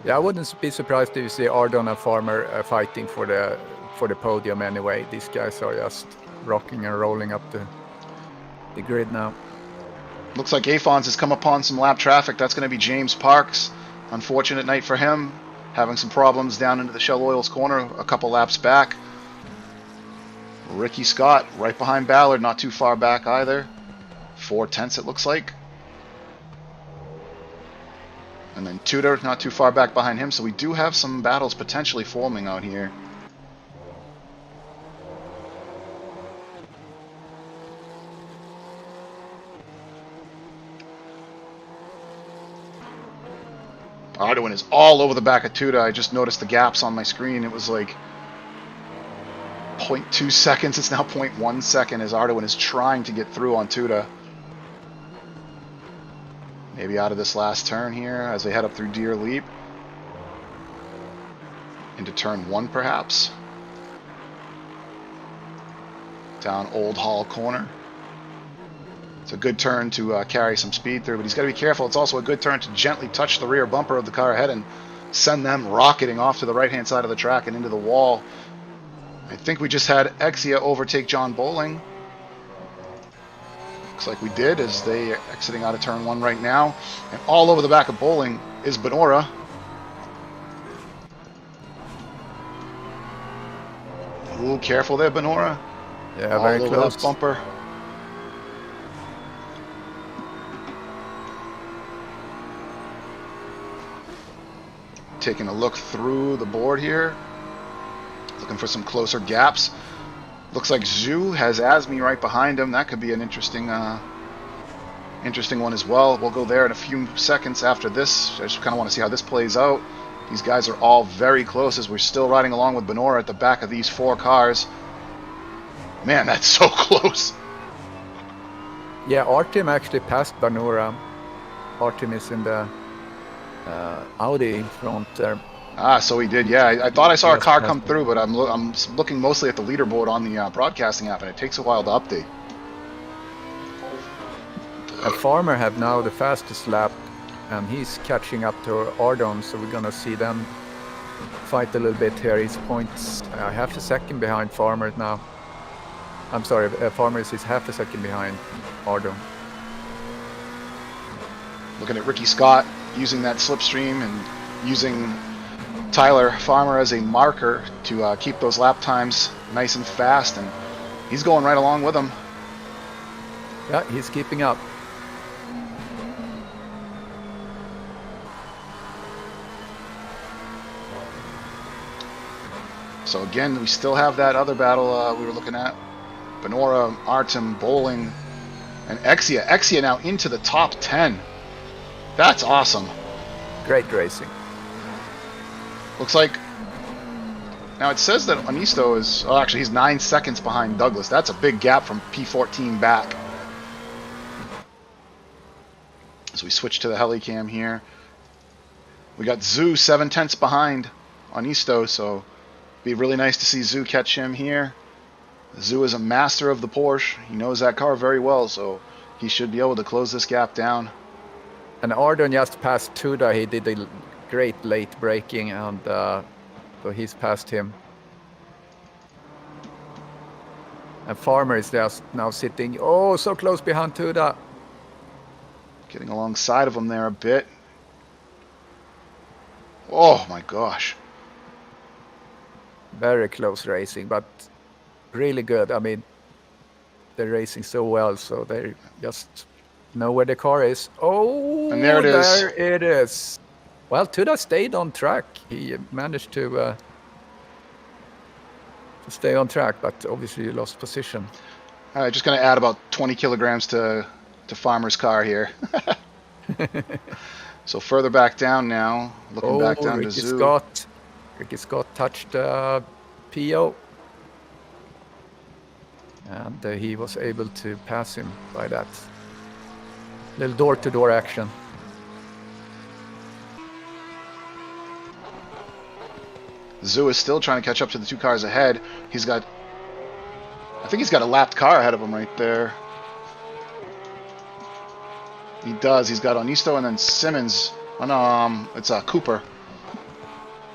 Yeah, I wouldn't be surprised if you see Ardon and Farmer fighting for the podium anyway. These guys are just rocking and rolling up the grid now. Looks like Afons has come upon some lap traffic. That's going to be James Parks. Unfortunate night for him. Having some problems down into the Shell Oils corner a couple laps back. Ricky Scott right behind Ballard, not too far back either. 4/10 it looks like. And then Tudor not too far back behind him, so we do have some battles potentially forming out here. Ardoin is all over the back of Tudor. I just noticed the gaps on my screen. It was like 0.2 seconds. It's now 0.1 second as Ardoin is trying to get through on Tudor. Maybe out of this last turn here as they head up through Deer Leap. Into turn 1 perhaps. Down Old Hall Corner. It's a good turn to carry some speed through, but he's got to be careful. It's also a good turn to gently touch the rear bumper of the car ahead and send them rocketing off to the right-hand side of the track and into the wall. I think we just had Exia overtake John Bowling. Looks like we did as they are exiting out of turn 1 right now. And all over the back of Bowling is Benora. Ooh, careful there, Benora. Yeah, very all over close. that bumper. Taking a look through the board here. Looking for some closer gaps. Looks like Zhu has Asmi right behind him. That could be an interesting one as well. We'll go there in a few seconds after this. I just kind of want to see how this plays out. These guys are all very close as we're still riding along with Benora at the back of these 4 cars. Man, that's so close. Yeah, Artem actually passed Benora. Artem is in the Audi front there. Ah, so he did. Yeah, I thought I saw a car come through, but I'm looking mostly at the leaderboard on the broadcasting app, and it takes a while to update. Farmer have now the fastest lap, and he's catching up to Ardon, so we're gonna see them fight a little bit here. He's points half a second behind Farmer now. I'm sorry, Farmer is half a second behind Ardon. Looking at Ricky Scott using that slipstream and using Tyler Farmer as a marker to keep those lap times nice and fast, and he's going right along with them. Yeah, he's keeping up. So again, we still have that other battle we were looking at. Benora, Artem, Bowling, and Exia. Exia now into the top 10. That's awesome. Great racing. Looks like... Now it says that Anisto is... Oh, actually, he's 9 seconds behind Douglas. That's a big gap from P14 back. As we switch to the Helicam here. We got Zhu 7/10 behind Anisto, so... Be really nice to see Zhu catch him here. Zhu is a master of the Porsche. He knows that car very well, so he should be able to close this gap down. And Ardon just passed Tuda. He did a great late braking, and so he's past him. And Farmer is just now sitting, oh, so close behind Tuda. Getting alongside of him there a bit. Oh my gosh. Very close racing, but really good. I mean, they're racing so well, so they just know where the car is. Oh, and there it is. There it is. Well, Tuda stayed on track. He managed to stay on track, but obviously he lost position. All right, just going to add about 20 kilograms to Farmer's car here. So further back down now, looking back down Ricky to Zhu. Ricky Scott touched PO, and he was able to pass him by that little door-to-door action. Zhu is still trying to catch up to the 2 cars ahead. I think he's got a lapped car ahead of him right there. He does. He's got Anisto and then Simmons. Oh no, it's Cooper.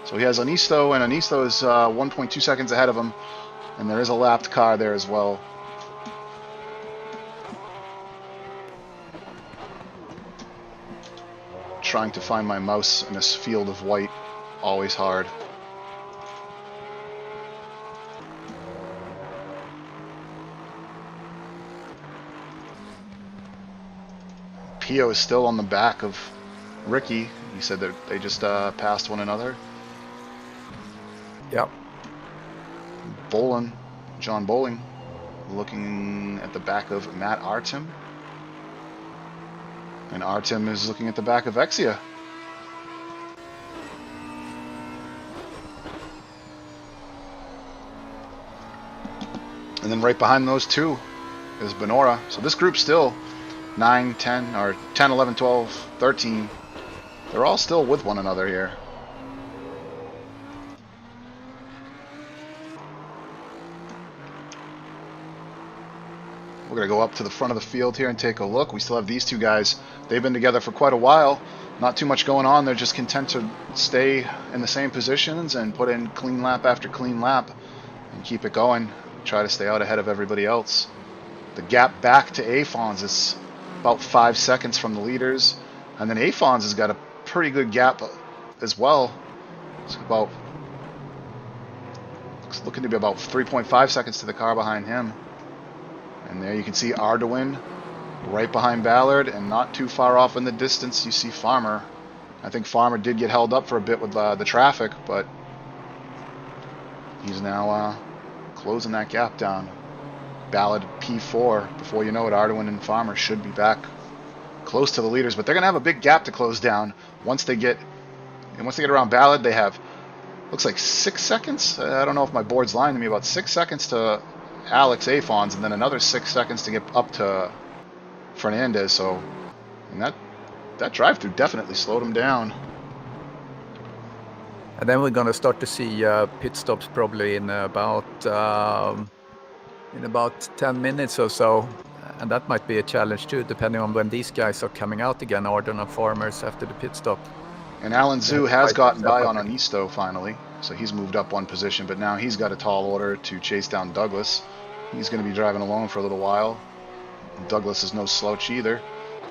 So he has Anisto, and Anisto is 1.2 seconds ahead of him. And there is a lapped car there as well. Trying to find my mouse in this field of white. Always hard. Pio is still on the back of Ricky. He said that they just passed one another. Yep. John Bowling, looking at the back of Matt Artem. And Artem is looking at the back of Exia. And then right behind those two is Benora. So this group's still 9, 10, or 10, 11, 12, 13. They're all still with one another here. We're going to go up to the front of the field here and take a look. We still have these two guys. They've been together for quite a while. Not too much going on. They're just content to stay in the same positions and put in clean lap after clean lap and keep it going. Try to stay out ahead of everybody else. The gap back to Afons is about 5 seconds from the leaders. And then Afons has got a pretty good gap as well. It's looking to be about 3.5 seconds to the car behind him. And there you can see Arduin right behind Ballard, and not too far off in the distance you see Farmer. I think Farmer did get held up for a bit with the traffic, but he's now closing that gap down. Ballard P4. Before you know it, Arduin and Farmer should be back close to the leaders, but they're going to have a big gap to close down once they get around Ballard. They have, looks like 6 seconds. I don't know if my board's lying to me. About 6 seconds to Alex Afons, and then another 6 seconds to get up to Fernandez. So, and that drive-through definitely slowed him down. And then we're going to start to see pit stops probably in about 10 minutes or so. And that might be a challenge too, depending on when these guys are coming out again, Arden and Farmers after the pit stop. And Alan Zhu has gotten by on Anisto finally, so he's moved up one position, but now he's got a tall order to chase down Douglas. He's going to be driving alone for a little while. Douglas is no slouch either.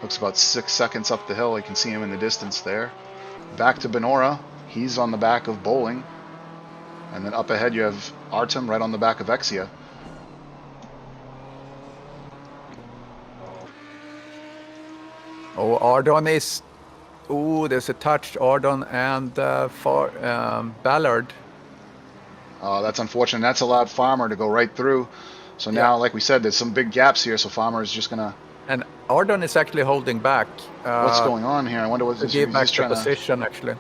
Looks about 6 seconds up the hill. You can see him in the distance there. Back to Benora. He's on the back of Bowling. And then up ahead you have Artem right on the back of Exia. Oh, Ardon is... Oh, there's a touch. Ardon and Ballard. Oh, that's unfortunate. That's allowed Farmer to go right through. So now, like we said, there's some big gaps here, so Farmer is just going to... And Ardon is actually holding back. What's going on here? I wonder what this is. Back to position, actually.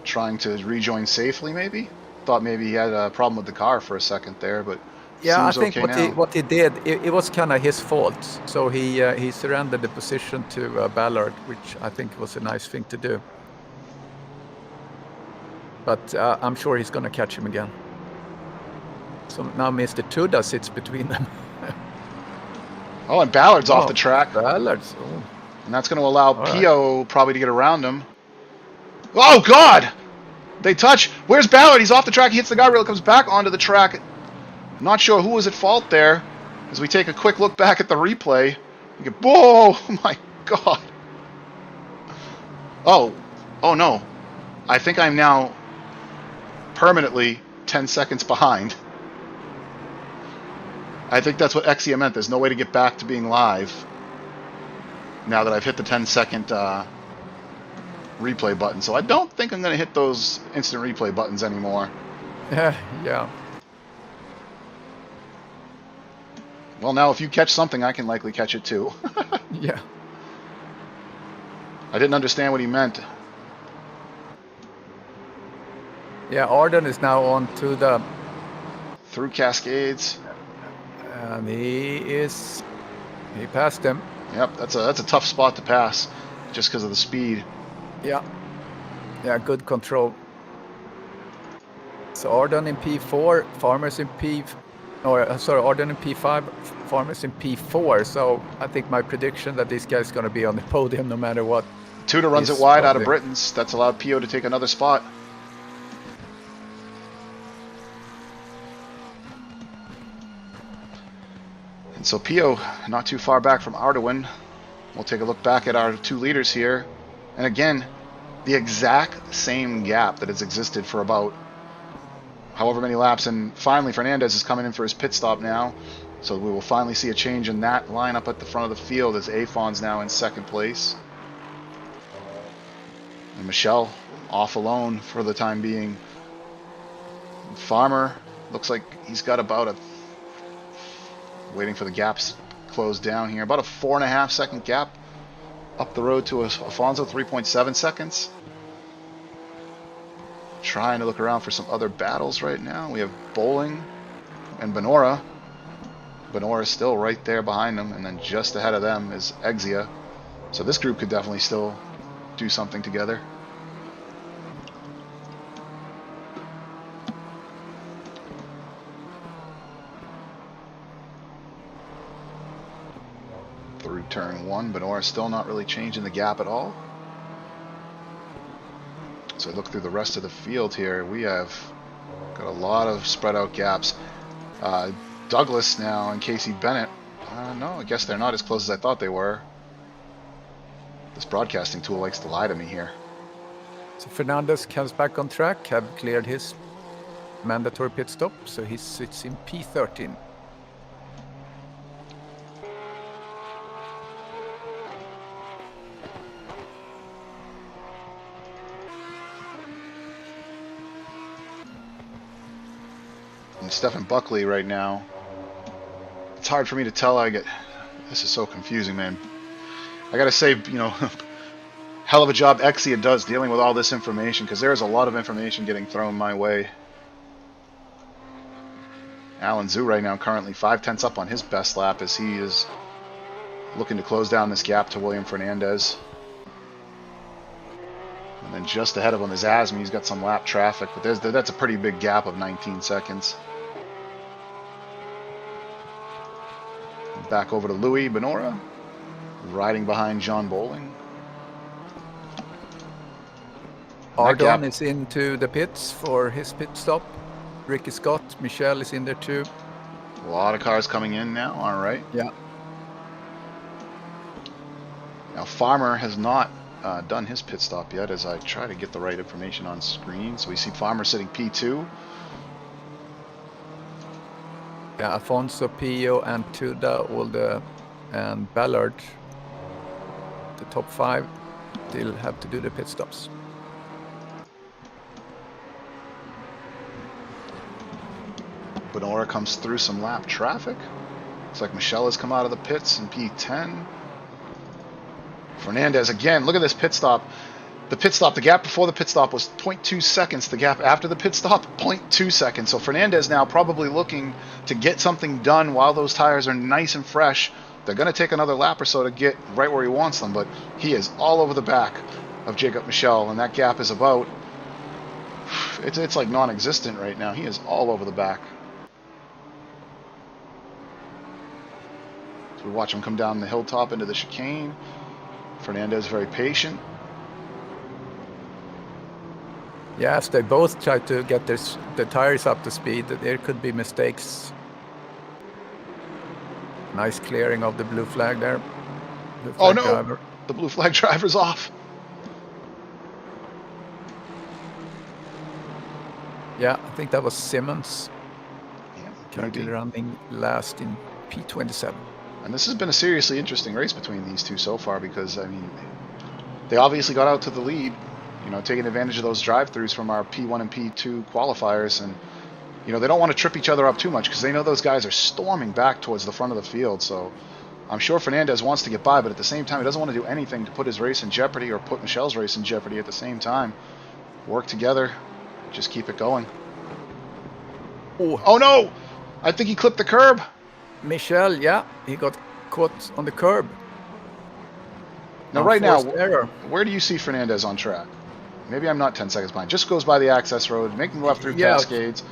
Trying to rejoin safely, maybe? Thought maybe he had a problem with the car for a second there, but yeah, I think okay what he did, it was kind of his fault. So he surrendered the position to Ballard, which I think was a nice thing to do. But I'm sure he's going to catch him again. So now Mr. Tuda sits between them. Oh, and Ballard's off the track. Ballard's. Oh. And that's going to allow Pio probably to get around him. Oh, God! They touch. Where's Ballard? He's off the track. He hits the guardrail, comes back onto the track. Not sure who was at fault there. As we take a quick look back at the replay. We get, whoa! Oh, my God. Oh no. I think I'm now permanently 10 seconds behind. I think that's what Exia meant. There's no way to get back to being live now that I've hit the 10-second replay button. So I don't think I'm going to hit those instant replay buttons anymore. Yeah. Well, now if you catch something, I can likely catch it too. Yeah. I didn't understand what he meant. Yeah, Arden is now on to the... Through Cascades. And he passed him. Yep, that's a tough spot to pass, just because of the speed. Yeah, good control. So Arden in P4, Farmers in Arden in P5, Farmers in P4. So I think my prediction that this guy's going to be on the podium no matter what. Tuda runs it wide out of Britain's. That's allowed Pio to take another spot. And so Pio, not too far back from Arduin. We'll take a look back at our two leaders here. And again, the exact same gap that has existed for about however many laps. And finally, Fernandez is coming in for his pit stop now. So we will finally see a change in that lineup at the front of the field as Afon's now in second place. And Michelle off alone for the time being. Farmer looks like he's got about waiting for the gaps close down here, about a 4.5 second gap up the road to Alfonso, 3.7 seconds. Trying to look around for some other battles right now. We have Bowling and Benora. Benora is still right there behind them, and then just ahead of them is Exia. So this group could definitely still do something together. Through turn 1, Benora still not really changing the gap at all. So I look through the rest of the field here. We have got a lot of spread out gaps. Douglas now and Casey Bennett. No, I guess they're not as close as I thought they were. This broadcasting tool likes to lie to me here. So Fernandez comes back on track, have cleared his mandatory pit stop, so he sits in P13. And Stephen Buckley right now. It's hard for me to tell. This is so confusing, man. I gotta say, you know, hell of a job Exia does dealing with all this information, because there's a lot of information getting thrown my way. Alan Zhu right now currently 5/10 up on his best lap as he is looking to close down this gap to William Fernandez. And then just ahead of him is Asmi. He's got some lap traffic, but that's a pretty big gap of 19 seconds. Back over to Louis Benora, riding behind John Bowling. Ardon is into the pits for his pit stop. Ricky Scott, Michelle is in there too. A lot of cars coming in now, all right. Yeah. Now Farmer has not done his pit stop yet, as I try to get the right information on screen. So we see Farmer sitting P2. Yeah, Alfonso, Pio, and Tuda, and Ballard, the top 5, still have to do the pit stops. Benora comes through some lap traffic. Looks like Michelle has come out of the pits in P10. Fernandez again. Look at this pit stop. The gap before the pit stop was 0.2 seconds. The gap after the pit stop, 0.2 seconds. So Fernandez now probably looking to get something done while those tires are nice and fresh. They're going to take another lap or so to get right where he wants them, but he is all over the back of Jacob Michel, and that gap is about, it's like non-existent right now. He is all over the back. So we watch him come down the hilltop into the chicane. Fernandez very patient. Yes, they both try to get the tires up to speed. There could be mistakes. Nice clearing of the blue flag there. Blue flag driver. The blue flag driver's off. Yeah, I think that was Simmons. Yeah, currently running last in P27. And this has been a seriously interesting race between these two so far, because, I mean, they obviously got out to the lead, you know, taking advantage of those drive-throughs from our P1 and P2 qualifiers. And, you know, they don't want to trip each other up too much because they know those guys are storming back towards the front of the field. So I'm sure Fernandez wants to get by, but at the same time, he doesn't want to do anything to put his race in jeopardy or put Michel's race in jeopardy at the same time. Work together. Just keep it going. Oh no! I think he clipped the curb. Michel, yeah, he got caught on the curb. Now, right now, where do you see Fernandez on track? Maybe I'm not 10 seconds behind. Just goes by the access road, making left through Cascades.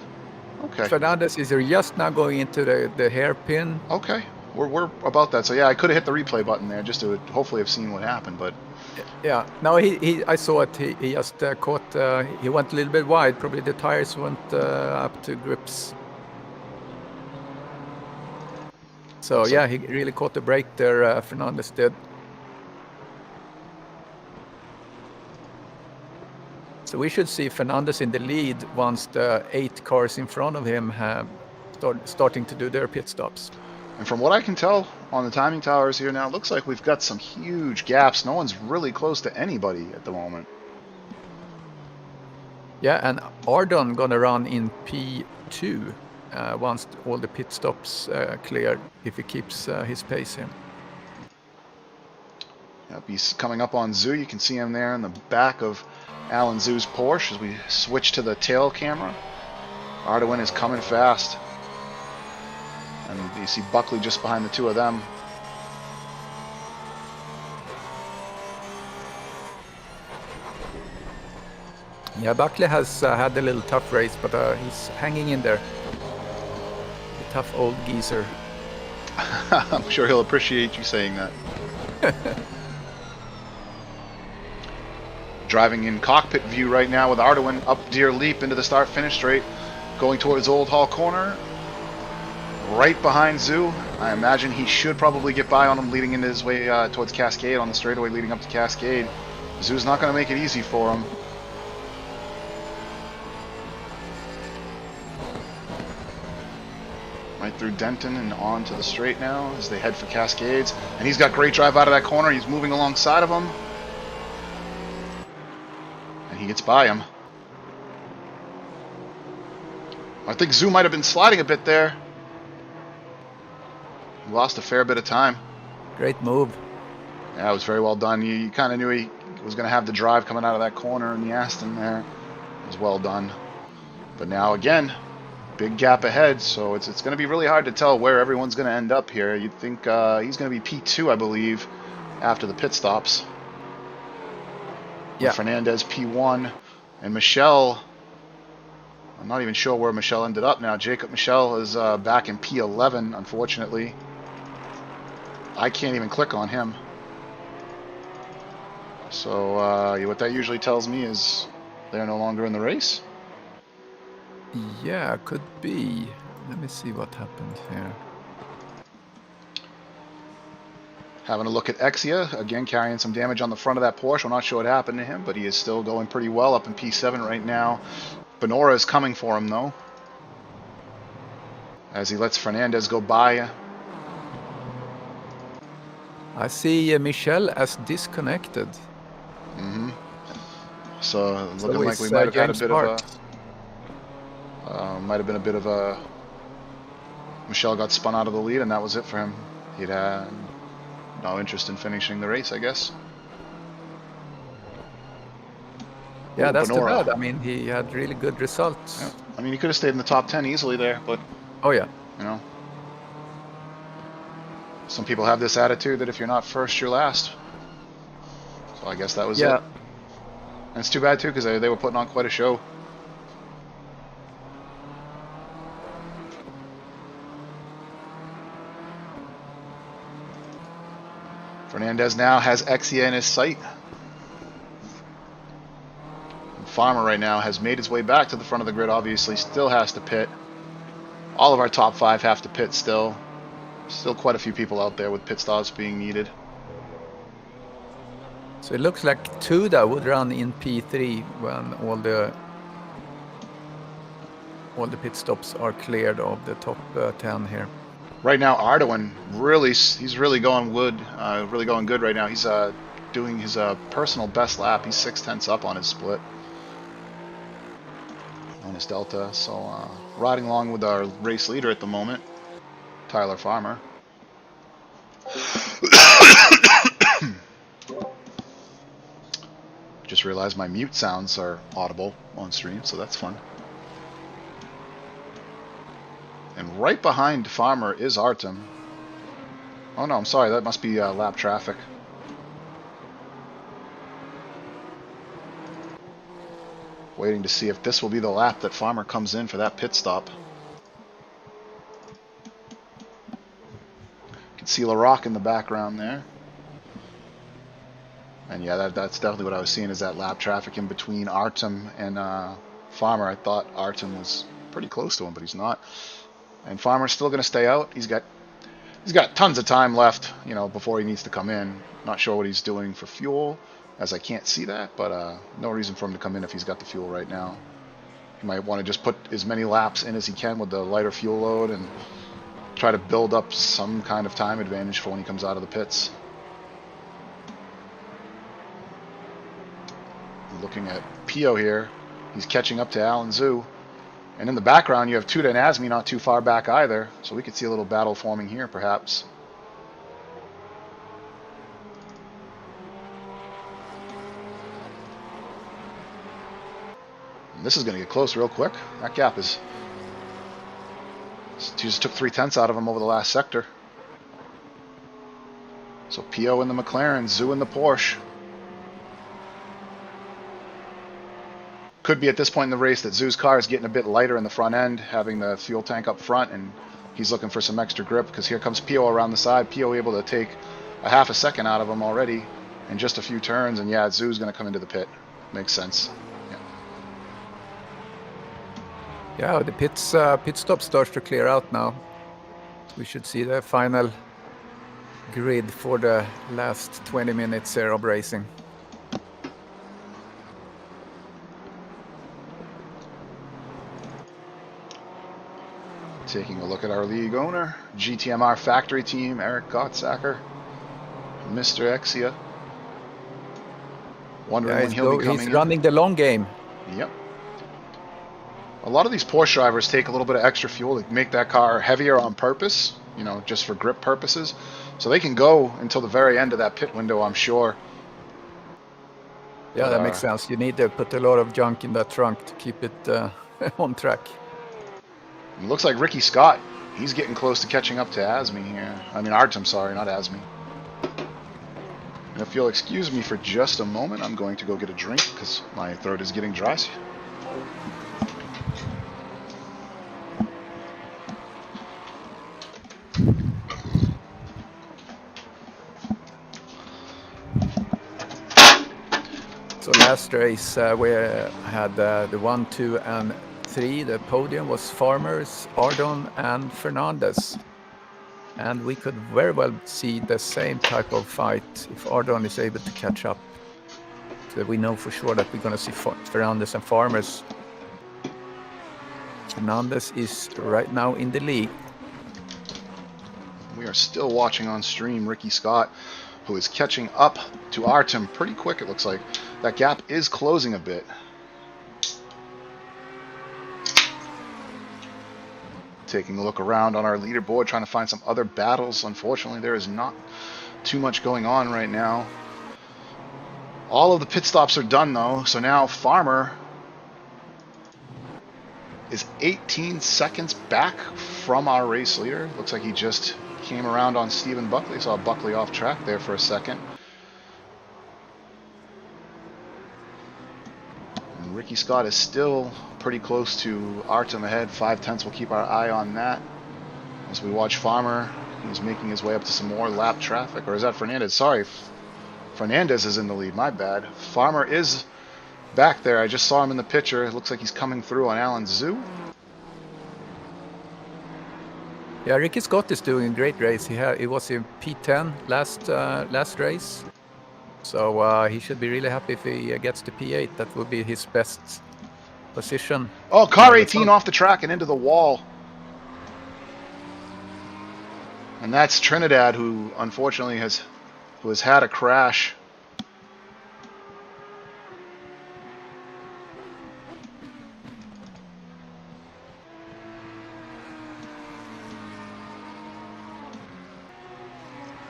Okay. Fernandez is just now going into the hairpin. Okay, we're about that. So yeah, I could have hit the replay button there just to hopefully have seen what happened, but. Yeah, no, I saw it. He just caught. He went a little bit wide. Probably the tires went up to grips. So yeah, he really caught the brake there. Fernandez did. So we should see Fernandez in the lead once the 8 cars in front of him have starting to do their pit stops. And from what I can tell on the timing towers here now, it looks like we've got some huge gaps. No one's really close to anybody at the moment. Yeah, and Ardon gonna run in P2 once all the pit stops cleared, if he keeps his pace here. Yep, he's coming up on Zhu. You can see him there in the back of Alan Zhu's Porsche as we switch to the tail camera. Ardoin is coming fast. And you see Buckley just behind the two of them. Yeah, Buckley has had a little tough race, but he's hanging in there. The tough old geezer. I'm sure he'll appreciate you saying that. Driving in cockpit view right now with Ardoin up Deer Leap into the start-finish straight, going towards Old Hall Corner. Right behind Zhu. I imagine he should probably get by on him leading into his way towards Cascade on the straightaway leading up to Cascade. Zhu's not going to make it easy for him. Right through Denton and on to the straight now as they head for Cascades. And he's got great drive out of that corner. He's moving alongside of him. And he gets by him. I think Zhu might have been sliding a bit there. He lost a fair bit of time. Great move. Yeah, it was very well done. You kind of knew he was going to have the drive coming out of that corner in the Aston there. It was well done. But now again, big gap ahead, so it's going to be really hard to tell where everyone's going to end up here. You'd think he's going to be P2, I believe, after the pit stops. Yeah. Fernandez P1, and Michelle, I'm not even sure where Michelle ended up now. Jacob Michelle is back in P11, unfortunately. I can't even click on him. So what that usually tells me is they're no longer in the race. Yeah, could be. Let me see what happened here. Having a look at Exia, again carrying some damage on the front of that Porsche. We're not sure what happened to him, but he is still going pretty well up in P7 right now. Benora is coming for him, though, as he lets Fernandez go by. I see Michelle as disconnected. Mm-hmm. So looking like we might have had a bit of a... might have been a bit of a... Michelle got spun out of the lead, and that was it for him. He'd had no interest in finishing the race, I guess. Yeah, that's too bad. I mean, he had really good results. Yeah. I mean, he could have stayed in the top 10 easily there, but... Oh, yeah. You know... Some people have this attitude that if you're not first, you're last. So I guess that was it. And it's too bad, too, because they were putting on quite a show. Fernandez now has Exia in his sight. And Farmer right now has made his way back to the front of the grid, obviously. Still has to pit. All of our top 5 have to pit still. Still quite a few people out there with pit stops being needed. So it looks like Tuda would run in P3 when all the pit stops are cleared of the top 10 here. Right now, Ardoin he's really going good. Right now. He's doing his personal best lap. He's 0.6 up on his split, on his delta. So riding along with our race leader at the moment, Tyler Farmer. Just realized my mute sounds are audible on stream, so that's fun. And right behind Farmer is Artem. Oh no, I'm sorry, that must be lap traffic. Waiting to see if this will be the lap that Farmer comes in for that pit stop. You can see LaRock in the background there. And yeah, that's definitely what I was seeing, is that lap traffic in between Artem and Farmer. I thought Artem was pretty close to him, but he's not. And Farmer's still going to stay out. He's got tons of time left, before he needs to come in. Not sure what he's doing for fuel, as I can't see that, but no reason for him to come in if he's got the fuel right now. He might want to just put as many laps in as he can with the lighter fuel load and try to build up some kind of time advantage for when he comes out of the pits. Looking at Pio here. He's catching up to Alan Zhu. And in the background, you have Tuda and Asmi not too far back either. So we could see a little battle forming here, perhaps. And this is going to get close real quick. That gap is... He just took 3/10 out of him over the last sector. So Pio in the McLaren, Zhu in the Porsche. Could be at this point in the race that Zhu's car is getting a bit lighter in the front end, having the fuel tank up front, and he's looking for some extra grip because here comes Pio around the side. Pio able to take a half a second out of him already in just a few turns, and yeah, Zhu's going to come into the pit. Makes sense. Yeah, the pit stop starts to clear out now. We should see the final grid for the last 20 minutes here of racing. Taking a look at our league owner, GTMR factory team, Eric Gottsacker, Mr. Exia. Wondering when he'll be coming in. He's running the long game. Yep. A lot of these Porsche drivers take a little bit of extra fuel to make that car heavier on purpose, you know, just for grip purposes. So they can go until the very end of that pit window, I'm sure. Yeah, that makes sense. You need to put a lot of junk in that trunk to keep it on track. It looks like Ricky Scott, he's getting close to catching up to Asmi here. I mean, Artem, sorry, not Asmi. And if you'll excuse me for just a moment, I'm going to go get a drink because my throat is getting dry. So last race we had the 1, 2, and 3. The podium was Farmers, Ardon, and Fernandez. And we could very well see the same type of fight if Ardon is able to catch up. So we know for sure that we're going to see Fernandez and Farmers. Fernandez is right now in the lead. We are still watching on stream Ricky Scott, who is catching up to Artem pretty quick, it looks like. That gap is closing a bit. Taking a look around on our leaderboard, trying to find some other battles. Unfortunately, there is not too much going on right now. All of the pit stops are done, though, so now Farmer is 18 seconds back from our race leader. Looks like he just came around on Stephen Buckley. Saw Buckley off track there for a second. And Ricky Scott is still pretty close to Artem ahead. 5/10. We'll keep our eye on that as we watch Farmer. He's making his way up to some more lap traffic. Or is that Fernandez? Sorry, Fernandez is in the lead. My bad. Farmer is back there. I just saw him in the picture. It looks like he's coming through on Alan Zhu. Yeah, Ricky Scott is doing a great race. He was in P10 last race. So he should be really happy if he gets to P8. That would be his best position. Oh, car 18 off the track and into the wall. And that's Trinidad, who unfortunately has had a crash.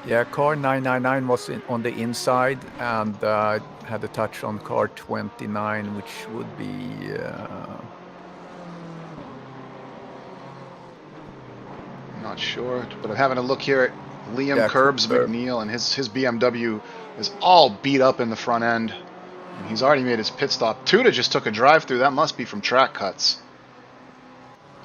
Yeah, car 999 was on the inside and had a touch on car 29, which would be... Not sure, but I'm having a look here at Liam Curbs McNeil, and his BMW is all beat up in the front end. And he's already made his pit stop. Tuda just took a drive through. That must be from track cuts.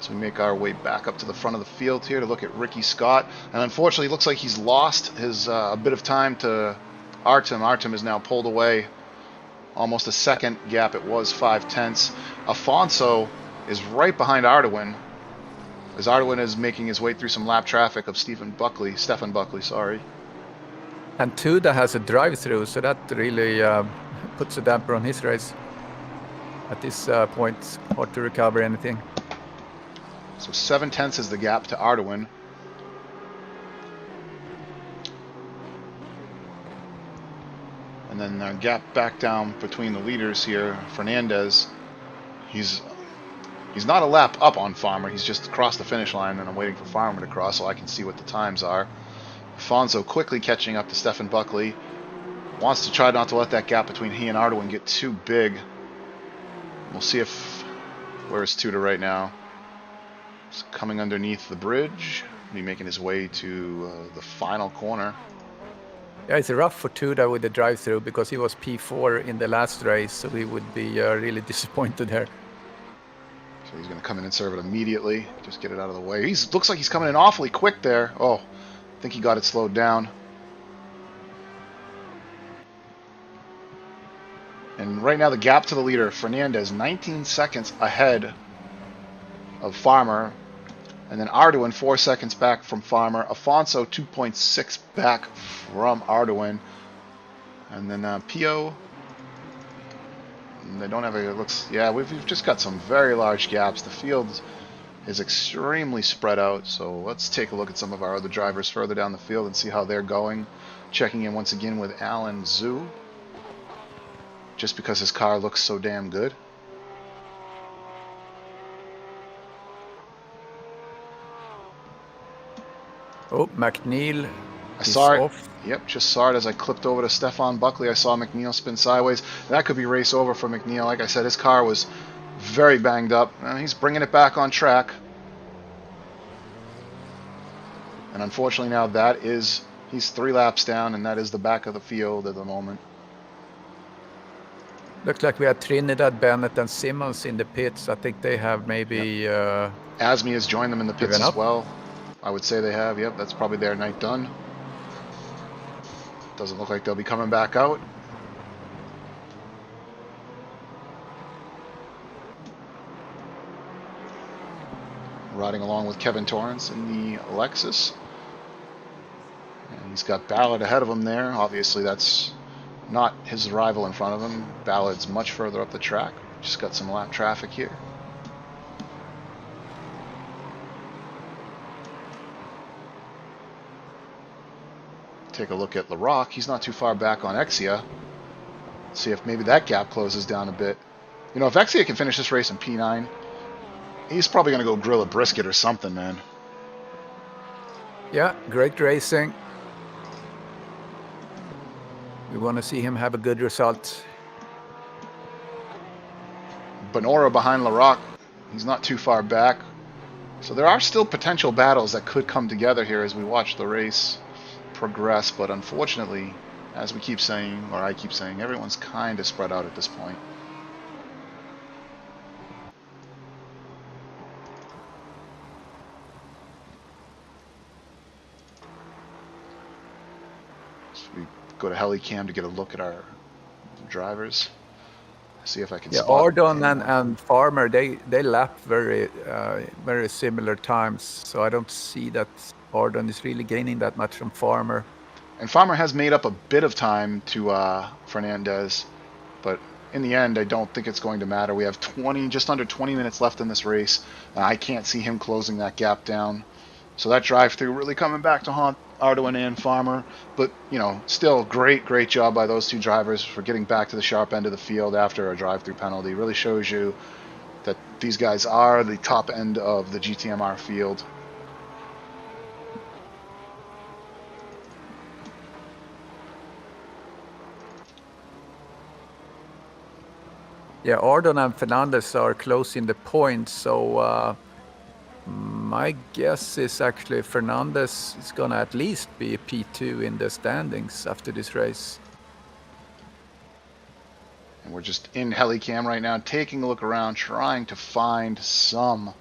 So we make our way back up to the front of the field here to look at Ricky Scott. And unfortunately, it looks like he's lost his a bit of time to Artem. Artem is now pulled away. Almost a second gap. It was 5/10. Afonso is right behind Arduin, as Arduin is making his way through some lap traffic of Stephen Buckley, sorry. And Tuda has a drive-through, so that really puts a damper on his race. At this point, hard to recover anything. So 7/10 is the gap to Arduin. And then gap back down between the leaders here, Fernandez He's not a lap up on Farmer. He's just across the finish line, and I'm waiting for Farmer to cross so I can see what the times are. Afonso quickly catching up to Stefan Buckley. Wants to try not to let that gap between he and Ardoin get too big. We'll see if... Where's Tuda right now? He's coming underneath the bridge. He'll be making his way to the final corner. Yeah, it's rough for Tuda with the drive-through because he was P4 in the last race, so he would be really disappointed here. So he's going to come in and serve it immediately. Just get it out of the way. Looks like he's coming in awfully quick there. Oh, I think he got it slowed down. And right now the gap to the leader, Fernandez, 19 seconds ahead of Farmer. And then Ardoin 4 seconds back from Farmer. Afonso 2.6 back from Ardoin. And then Pio. They don't have a... It looks... Yeah, we've just got some very large gaps. The field is extremely spread out. So let's take a look at some of our other drivers further down the field and see how they're going. Checking in once again with Alan Zhu. Just because his car looks so damn good. Oh, McNeil. I saw it. Off. Yep, just saw it as I clipped over to Stefan Buckley. I saw McNeil spin sideways. That could be race over for McNeil. Like I said, his car was very banged up. And he's bringing it back on track. And unfortunately now he's 3 laps down, and that is the back of the field at the moment. Looks like we have Trinidad, Bennett, and Simmons in the pits. I think they have maybe... Asmi has joined them in the pits as well. I would say they have. Yep, that's probably their night done. Doesn't look like they'll be coming back out. Riding along with Kevin Torrance in the Lexus. And he's got Ballard ahead of him there. Obviously, that's not his rival in front of him. Ballard's much further up the track. Just got some lap traffic here. Take a look at LaRock. He's not too far back on Exia. See if maybe that gap closes down a bit. You know, if Exia can finish this race in P9, he's probably going to go grill a brisket or something, man. Yeah, great racing. We want to see him have a good result. Benora behind LaRock. He's not too far back. So there are still potential battles that could come together here as we watch the race progress, but unfortunately, as we keep saying, or I keep saying, everyone's kind of spread out at this point. So we go to Helicam to get a look at our drivers. See if I can spot Ardon and Farmer, they lap very similar times, so I don't see that Ardon is really gaining that much from Farmer. And Farmer has made up a bit of time to Fernandez, but in the end, I don't think it's going to matter. We have just under 20 minutes left in this race. I can't see him closing that gap down. So that drive-through really coming back to haunt Ardoin and Farmer. But, you know, still great job by those two drivers for getting back to the sharp end of the field after a drive-through penalty. Really shows you that these guys are the top end of the GTMR field. Yeah, Ardon and Fernandez are close in the points, so my guess is actually Fernandez is going to at least be a P2 in the standings after this race. And we're just in Helicam right now, taking a look around, trying to find some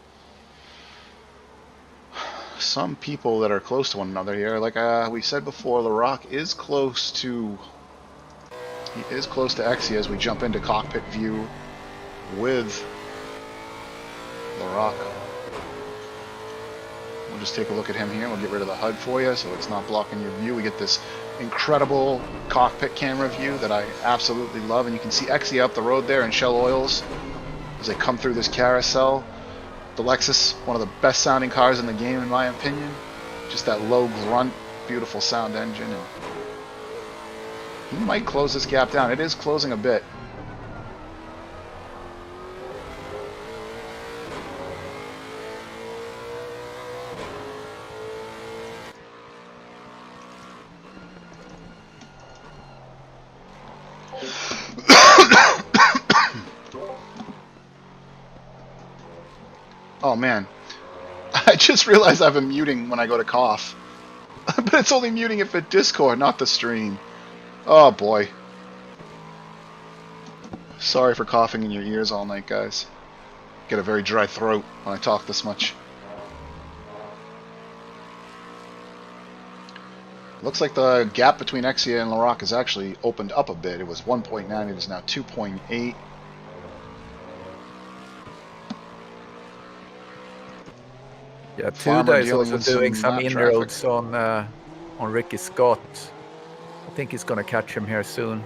people that are close to one another here. Like we said before, LaRock is close to... He is close to Exia as we jump into cockpit view with LaRock. We'll just take a look at him here. We'll get rid of the HUD for you so it's not blocking your view. We get this incredible cockpit camera view that I absolutely love. And you can see Exia up the road there in Shell Oils as they come through this carousel. The Lexus, one of the best sounding cars in the game in my opinion. Just that low grunt, beautiful sound engine. And he might close this gap down. It is closing a bit. Oh, man. I just realized I've been muting when I go to cough. But it's only muting it for Discord, not the stream. Oh, boy. Sorry for coughing in your ears all night, guys. Get a very dry throat when I talk this much. Looks like the gap between Exia and Laroc has actually opened up a bit. It was 1.9, it is now 2.8. Yeah, Tuda is also doing some inroads on Ricky Scott. I think he's going to catch him here soon.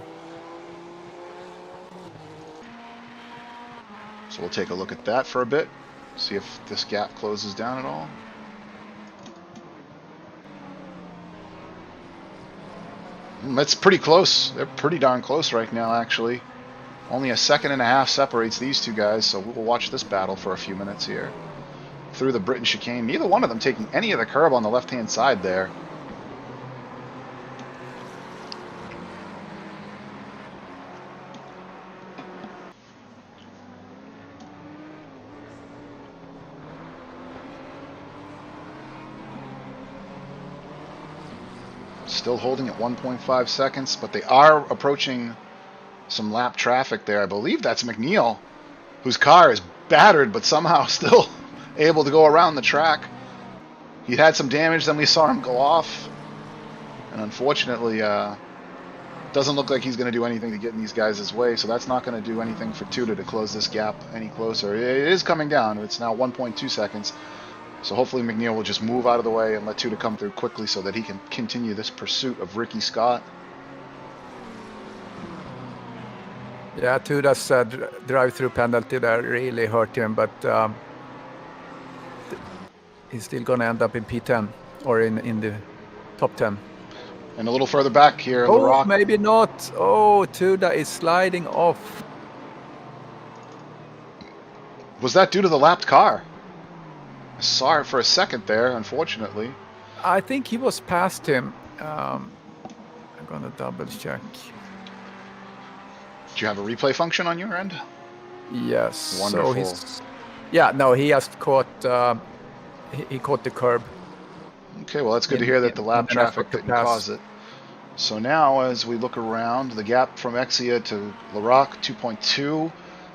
So we'll take a look at that for a bit, see if this gap closes down at all. That's pretty close. They're pretty darn close right now, actually. Only a second and a half separates these two guys, so we'll watch this battle for a few minutes here. Through the Britain chicane. Neither one of them taking any of the curb on the left-hand side there. Still holding at 1.5 seconds, but they are approaching some lap traffic there. I believe that's McNeil, whose car is battered, but somehow still able to go around the track. He had some damage, then we saw him go off. And unfortunately, doesn't look like he's going to do anything to get in these guys' way, so that's not going to do anything for Tuda to close this gap any closer. It is coming down. It's now 1.2 seconds. So hopefully McNeil will just move out of the way and let Tuda come through quickly so that he can continue this pursuit of Ricky Scott. Yeah, Tuda's drive-through penalty there really hurt him, but he's still going to end up in P10 or in the top 10. And a little further back here, oh, Laroc. Maybe not. Oh, Tuda is sliding off. Was that due to the lapped car? I saw it for a second there, unfortunately. I think he was past him. I'm going to double check. Do you have a replay function on your end? Yes. Wonderful. So he just caught. He caught the curb. Okay, well that's good to hear that the lap traffic didn't cause it. So now, as we look around, the gap from Exia to Laroc, 2.2.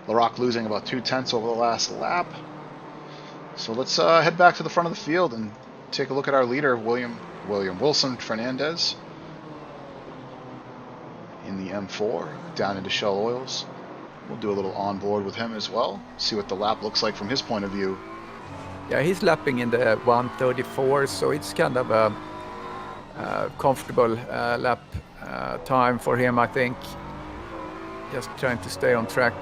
Laroc losing about 0.2 over the last lap. So let's head back to the front of the field and take a look at our leader, Wilson Fernandez, in the M4 down into Shell Oils. We'll do a little onboard with him as well, see what the lap looks like from his point of view. Yeah, he's lapping in the 1:34, so it's kind of a comfortable lap time for him, I think. Just trying to stay on track.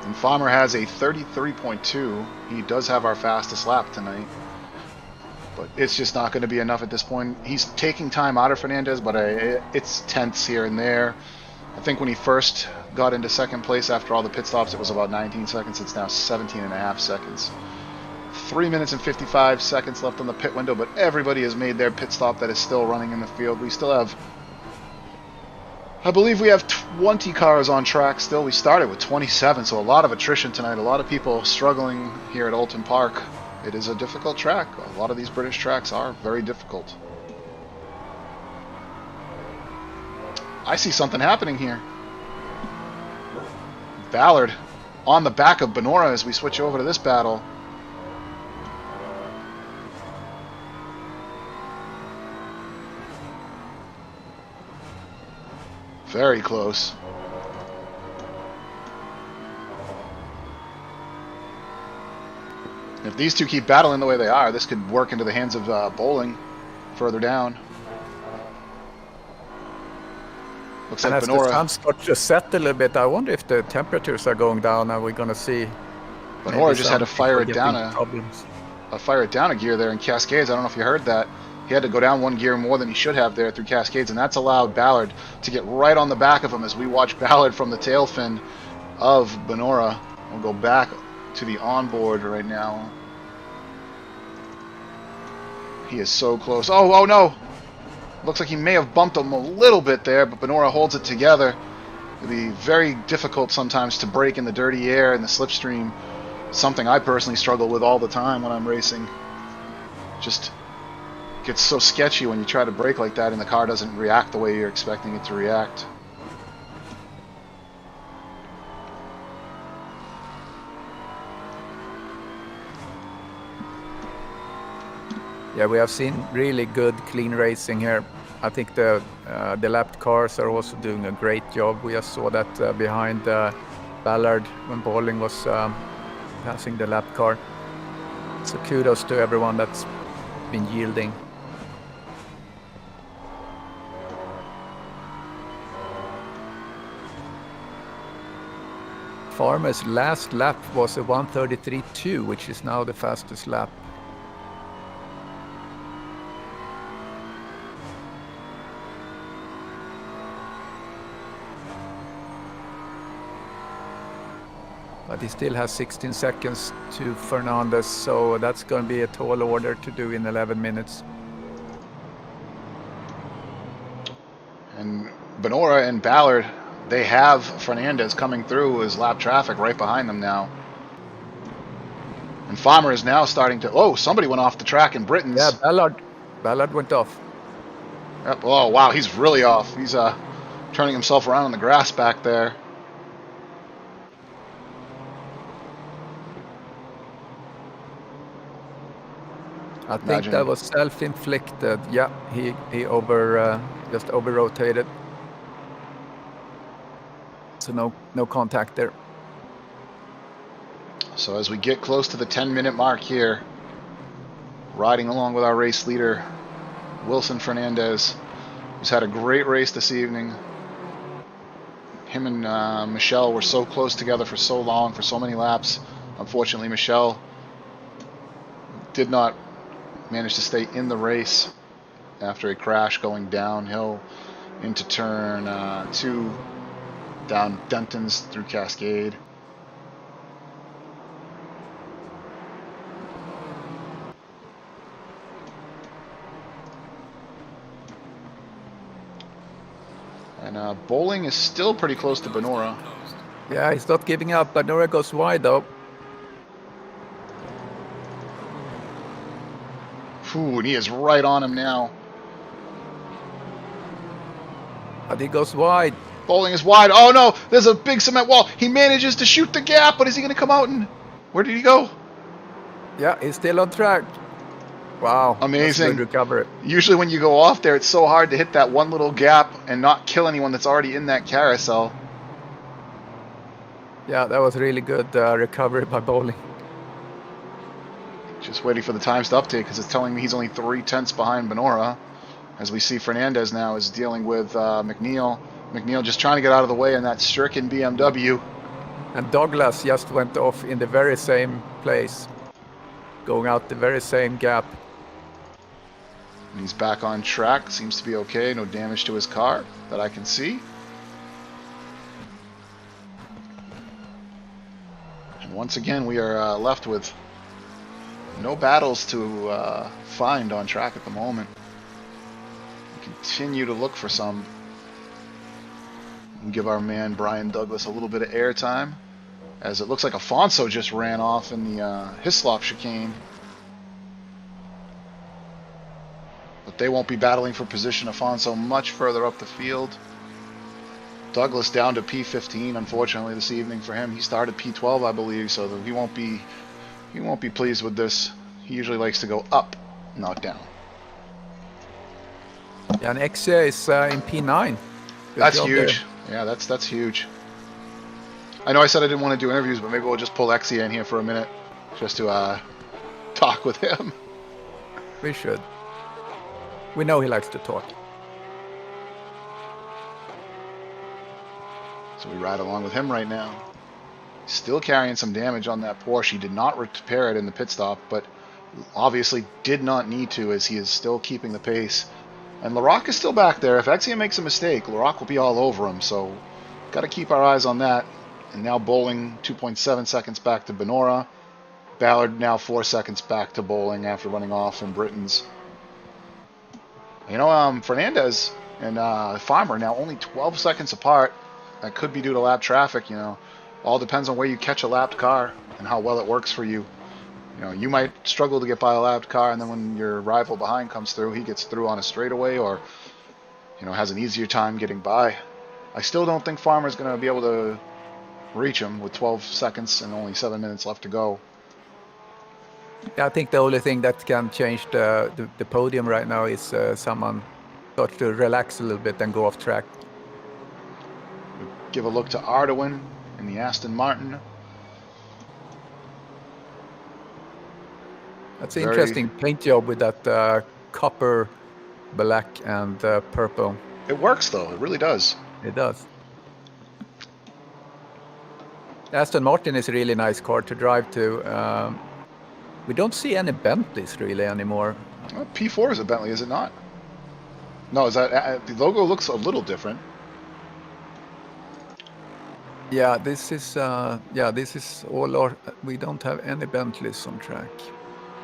And Farmer has a 33.2. He does have our fastest lap tonight. But it's just not going to be enough at this point. He's taking time out of Fernandez, but it's tenths here and there. I think when he first got into second place after all the pit stops, it was about 19 seconds. It's now 17 and a half seconds. 3 minutes and 55 seconds left on the pit window, but everybody has made their pit stop that is still running in the field. We still have, I believe we have 20 cars on track still. We started with 27, so a lot of attrition tonight. A lot of people struggling here at Oulton Park. It is a difficult track. A lot of these British tracks are very difficult. I see something happening here. Ballard on the back of Benora as we switch over to this battle. Very close. If these two keep battling the way they are, this could work into the hands of Bowling further down. Looks like Benora. As the sun starts to set a little bit, I wonder if the temperatures are going down and we're going to see. Benora just had to fire it down a gear there in Cascades. I don't know if you heard that. He had to go down one gear more than he should have there through Cascades, and that's allowed Ballard to get right on the back of him as we watch Ballard from the tail fin of Benora. We'll go back to the onboard right now. He is so close. Oh no! Looks like he may have bumped him a little bit there, but Benora holds it together. It'll be very difficult sometimes to brake in the dirty air and the slipstream something I personally struggle with all the time when I'm racing. Just gets so sketchy when you try to brake like that and the car doesn't react the way you're expecting it to react. Yeah, we have seen really good, clean racing here. I think the lapped cars are also doing a great job. We just saw that behind Ballard when Bolling was passing the lapped car. So kudos to everyone that's been yielding. Farmer's last lap was a 1:33.2, which is now the fastest lap. But he still has 16 seconds to Fernandez, so that's going to be a tall order to do in 11 minutes. And Benora and Ballard, they have Fernandez coming through as lap traffic right behind them now. And Farmer is now starting to... Oh, somebody went off the track in Britain's. Yeah, Ballard went off. Yep. Oh, wow, he's really off. He's turning himself around on the grass back there. I think that was self-inflicted. Yeah, he just over-rotated. So no contact there. So as we get close to the 10-minute mark here, riding along with our race leader, Wilson Fernandez, who's had a great race this evening. Him and Michelle were so close together for so long, for so many laps. Unfortunately, Michelle did not manage to stay in the race after a crash going downhill into turn 2, down Denton's through Cascade. And Bolling is still pretty close to Benora. Yeah, he's not giving up. Benora goes wide though. Ooh, and he is right on him now. But he goes wide. Bolling is wide. Oh no, there's a big cement wall. He manages to shoot the gap, but is he going to come out and... Where did he go? Yeah, he's still on track. Wow. Amazing. Good recovery. Usually when you go off there, it's so hard to hit that one little gap and not kill anyone that's already in that carousel. Yeah, that was really good recovery by Bolling. Just waiting for the times to update because it's telling me he's only 3/10 behind Benora. As we see, Fernandez now is dealing with McNeil. McNeil just trying to get out of the way in that stricken BMW. And Douglas just went off in the very same place, going out the very same gap. And he's back on track. Seems to be okay. No damage to his car that I can see. And once again, we are left with no battles to find on track at the moment. We continue to look for some. And give our man Brian Douglas a little bit of airtime, as it looks like Afonso just ran off in the Hislop chicane. But they won't be battling for position. Afonso much further up the field. Douglas down to P15, unfortunately, this evening for him. He started P12, I believe, so he won't be pleased with this. He usually likes to go up, not down. Yeah, and Exia is in P9. Good That's job huge. there. Yeah, that's huge. I know I said I didn't want to do interviews, but maybe we'll just pull Exia in here for a minute just to talk with him. We should. We know he likes to talk. So we ride along with him right now. Still carrying some damage on that Porsche. He did not repair it in the pit stop, but obviously did not need to, as he is still keeping the pace. And Larocque is still back there. If Exia makes a mistake, Larocque will be all over him. So got to keep our eyes on that. And now Bolling 2.7 seconds back to Benora. Ballard now 4 seconds back to Bolling after running off in Britain's. You know, Fernandez and Farmer now only 12 seconds apart. That could be due to lap traffic, you know. All depends on where you catch a lapped car. and how well it works for you. You know, you might struggle to get by a lapped car, and then when your rival behind comes through, he gets through on a straightaway, or has an easier time getting by. I still don't think Farmer's going to be able to reach him with 12 seconds and only 7 minutes left to go. Yeah, I think the only thing that can change the podium right now is someone starts to relax a little bit and go off track. Give a look to Ardoin in the Aston Martin. That's an interesting paint job with that copper, black, and purple. It works, though. It really does. It does. Aston Martin is a really nice car to drive to. We don't see any Bentleys really anymore. Well, P4 is a Bentley, is it not? No, is that the logo looks a little different? Yeah, this is all our. We don't have any Bentleys on track.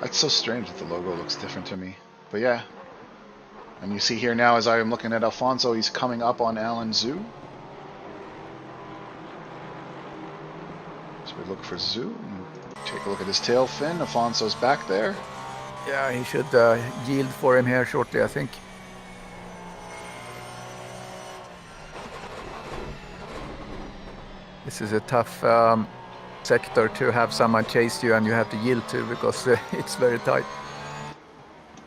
That's so strange that the logo looks different to me. But yeah. And you see here now, as I am looking at Alfonso, he's coming up on Alan Zhu. So we look for Zhu. Take a look at his tail fin. Alfonso's back there. Yeah, he should yield for him here shortly, I think. This is a tough sector to have someone chase you and you have to yield to because it's very tight.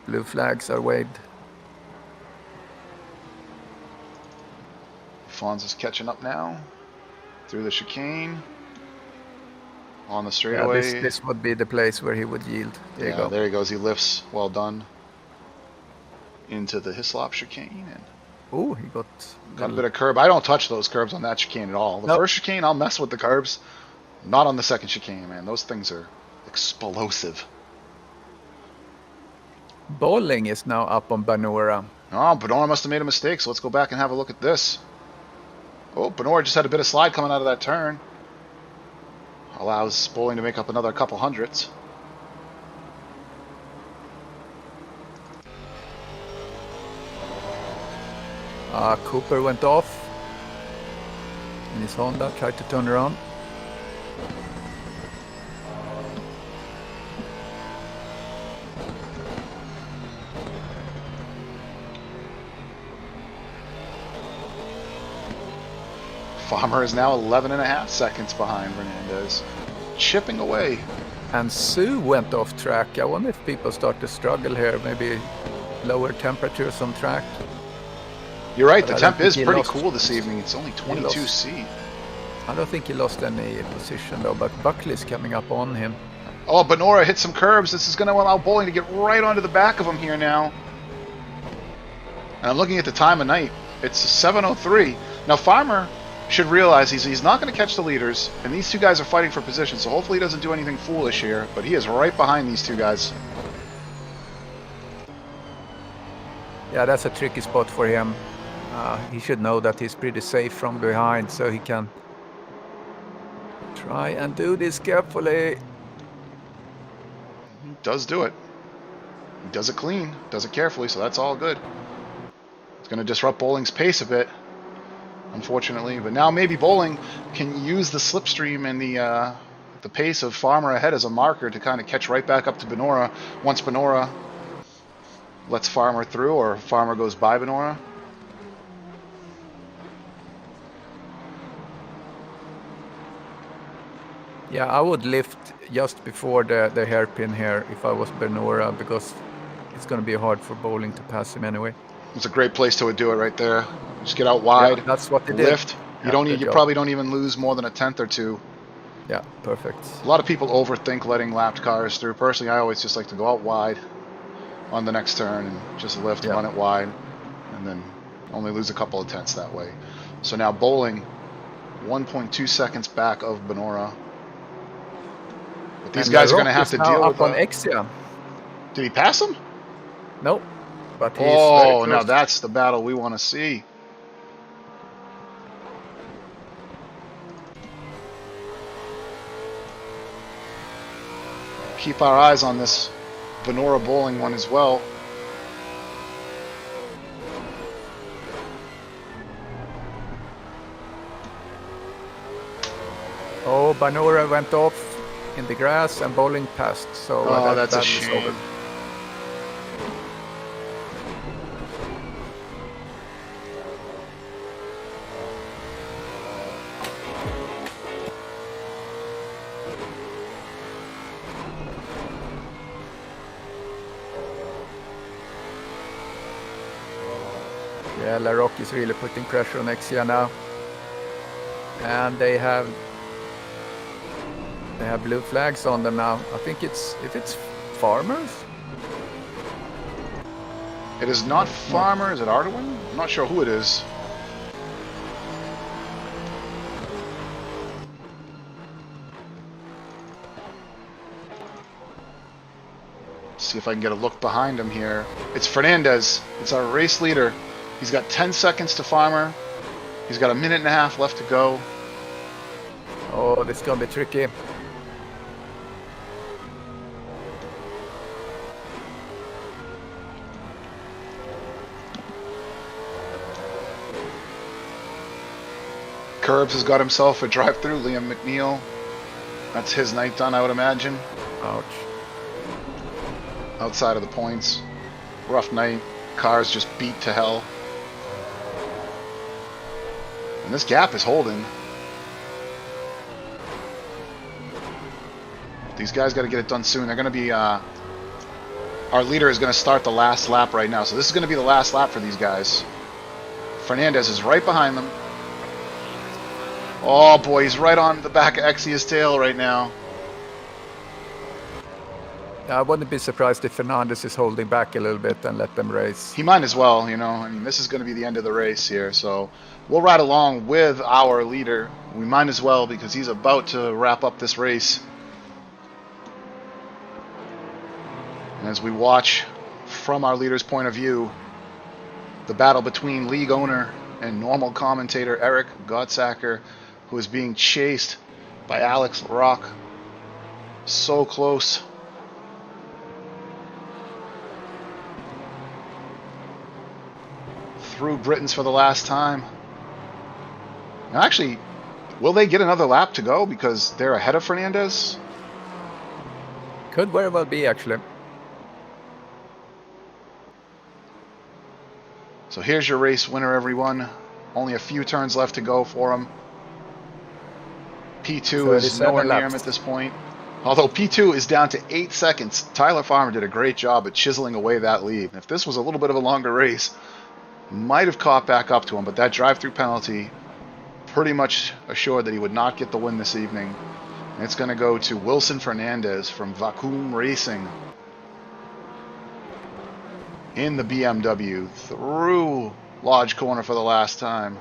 Blue flags are waved. Alfonso's catching up now through the chicane. On the straightaway. Yeah, this would be the place where he would yield. There you go. There he goes. He lifts. Well done. Into the Hislop chicane. And oh, he got a bit of curb. I don't touch those curbs on that chicane at all. The first chicane, I'll mess with the curbs. Not on the second chicane, man. Those things are explosive. Bowling is now up on Banora. Oh, Banora must have made a mistake, so let's go back and have a look at this. Oh, Banora just had a bit of slide coming out of that turn. Allows Bowling to make up another couple hundreds. Cooper went off. And his Honda tried to turn around. Farmer is now 11.5 seconds behind Fernandez, chipping away. And Sue went off track. I wonder if people start to struggle here, maybe lower temperatures on track. You're right, the temp is pretty cool this evening. It's only 22 C. I don't think he lost any position though, but Buckley's coming up on him. Oh, Banora hit some curbs. This is going to allow Bowling to get right onto the back of him here now. And I'm looking at the time of night. It's 7:03. Now Farmer should realize he's not going to catch the leaders, and these two guys are fighting for position, so hopefully he doesn't do anything foolish here, but he is right behind these two guys. Yeah, that's a tricky spot for him. He should know that he's pretty safe from behind, so he can try and do this carefully. He does do it. He does it clean, does it carefully, so that's all good. It's going to disrupt Bowling's pace a bit, unfortunately, but now maybe Bowling can use the slipstream and the pace of Farmer ahead as a marker to kind of catch right back up to Banora once Banora lets Farmer through or Farmer goes by Banora. Yeah, I would lift just before the hairpin here if I was Banora, because it's going to be hard for Bowling to pass him anyway. It's a great place to do it right there. Just get out wide. Yeah, that's what they lift. Did. You probably don't even lose more than a tenth or two. Yeah, perfect. A lot of people overthink letting lapped cars through. Personally, I always just like to go out wide on the next turn and just lift, run it wide, and then only lose a couple of tenths that way. So now Bowling, 1.2 seconds back of Banora. But these guys are going to have to deal with on Exia. Did he pass him? Nope. But he's oh, now that's the battle we want to see. Keep our eyes on this Banora Bowling one as well. Oh, Banora went off. in the grass and bowling past. So Oh, that that's a battle is shame. over. Yeah, Larocque is really putting pressure on Exia now. And they have blue flags on them now. I think if it's Farmers. It is not Farmer. Is it Arduin? I'm not sure who it is. See if I can get a look behind him here. It's Fernandez. It's our race leader. He's got 10 seconds to Farmer. He's got a minute and a half left to go. Oh, this is gonna be tricky. Curbs has got himself a drive-through. Liam McNeil. That's his night done, I would imagine. Ouch. Outside of the points. Rough night. Cars just beat to hell. And this gap is holding. These guys got to get it done soon. They're going to be... our leader is going to start the last lap right now. So this is going to be the last lap for these guys. Fernandez is right behind them. Oh boy, he's right on the back of Exia's tail right now. I wouldn't be surprised if Fernandez is holding back a little bit and let them race. He might as well, you know. I mean, this is going to be the end of the race here, so we'll ride along with our leader. We might as well because he's about to wrap up this race. And as we watch from our leader's point of view, the battle between league owner and normal commentator Eric Gottsacker, who is being chased by Alex Rock. So close. Through Britons for the last time. Now actually, will they get another lap to go because they're ahead of Fernandez? Could very well be, actually. So here's your race winner, everyone. Only a few turns left to go for him. P2 is nowhere near him at this point. Although P2 is down to 8 seconds. Tyler Farmer did a great job at chiseling away that lead. If this was a little bit of a longer race, might have caught back up to him, but that drive-through penalty pretty much assured that he would not get the win this evening. And it's going to go to Wilson Fernandez from Vacuum Racing in the BMW through Lodge Corner for the last time.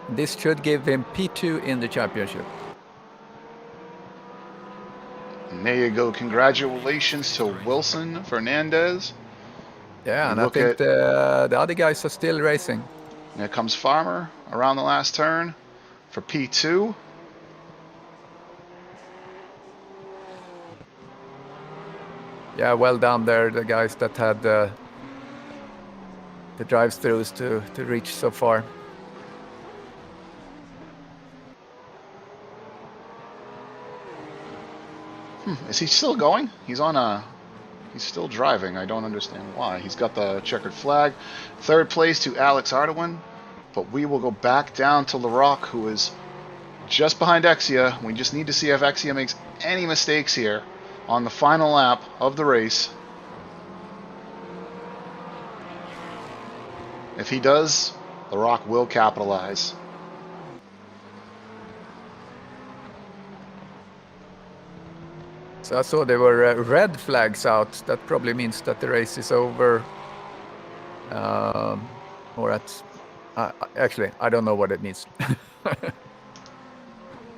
This should give him P2 in the championship. And there you go. Congratulations to Wilson Fernandez. Yeah, and I think the other guys are still racing. There comes Farmer around the last turn for P2. Yeah, well done there, the guys that had the drive-throughs to reach so far. Is he still going? He's on a... He's still driving. I don't understand why. He's got the checkered flag. Third place to Alex Arduin. But we will go back down to Larocque, who is just behind Exia. We just need to see if Exia makes any mistakes here on the final lap of the race. If he does, Larocque will capitalize. So I saw there were red flags out. That probably means that the race is over. Or at... actually, I don't know what it means.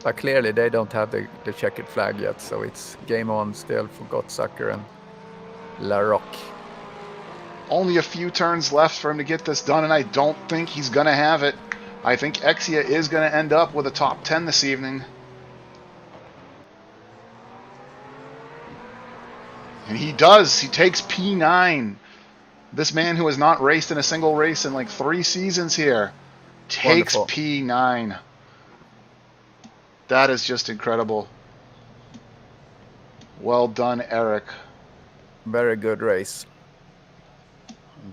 But clearly they don't have the checkered flag yet, so it's game on still for Gottsacker and Larocque. Only a few turns left for him to get this done, and I don't think he's going to have it. I think Exia is going to end up with a top 10 this evening. And he does. He takes P9. This man who has not raced in a single race in like 3 seasons here takes Wonderful. P9. That is just incredible. Well done, Eric. Very good race.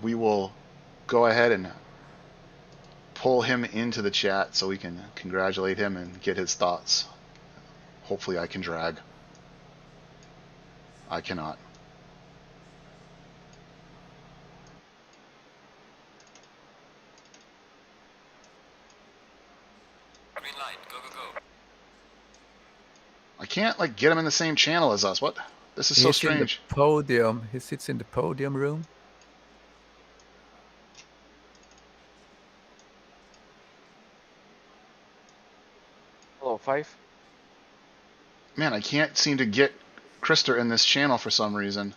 We will go ahead and pull him into the chat so we can congratulate him and get his thoughts. Hopefully I can drag. I cannot. Green light, go, go, go. I can't like get him in the same channel as us. What? This is so strange. In the podium. He sits in the podium room. Hello, Fife. Man, I can't seem to get Krister in this channel for some reason.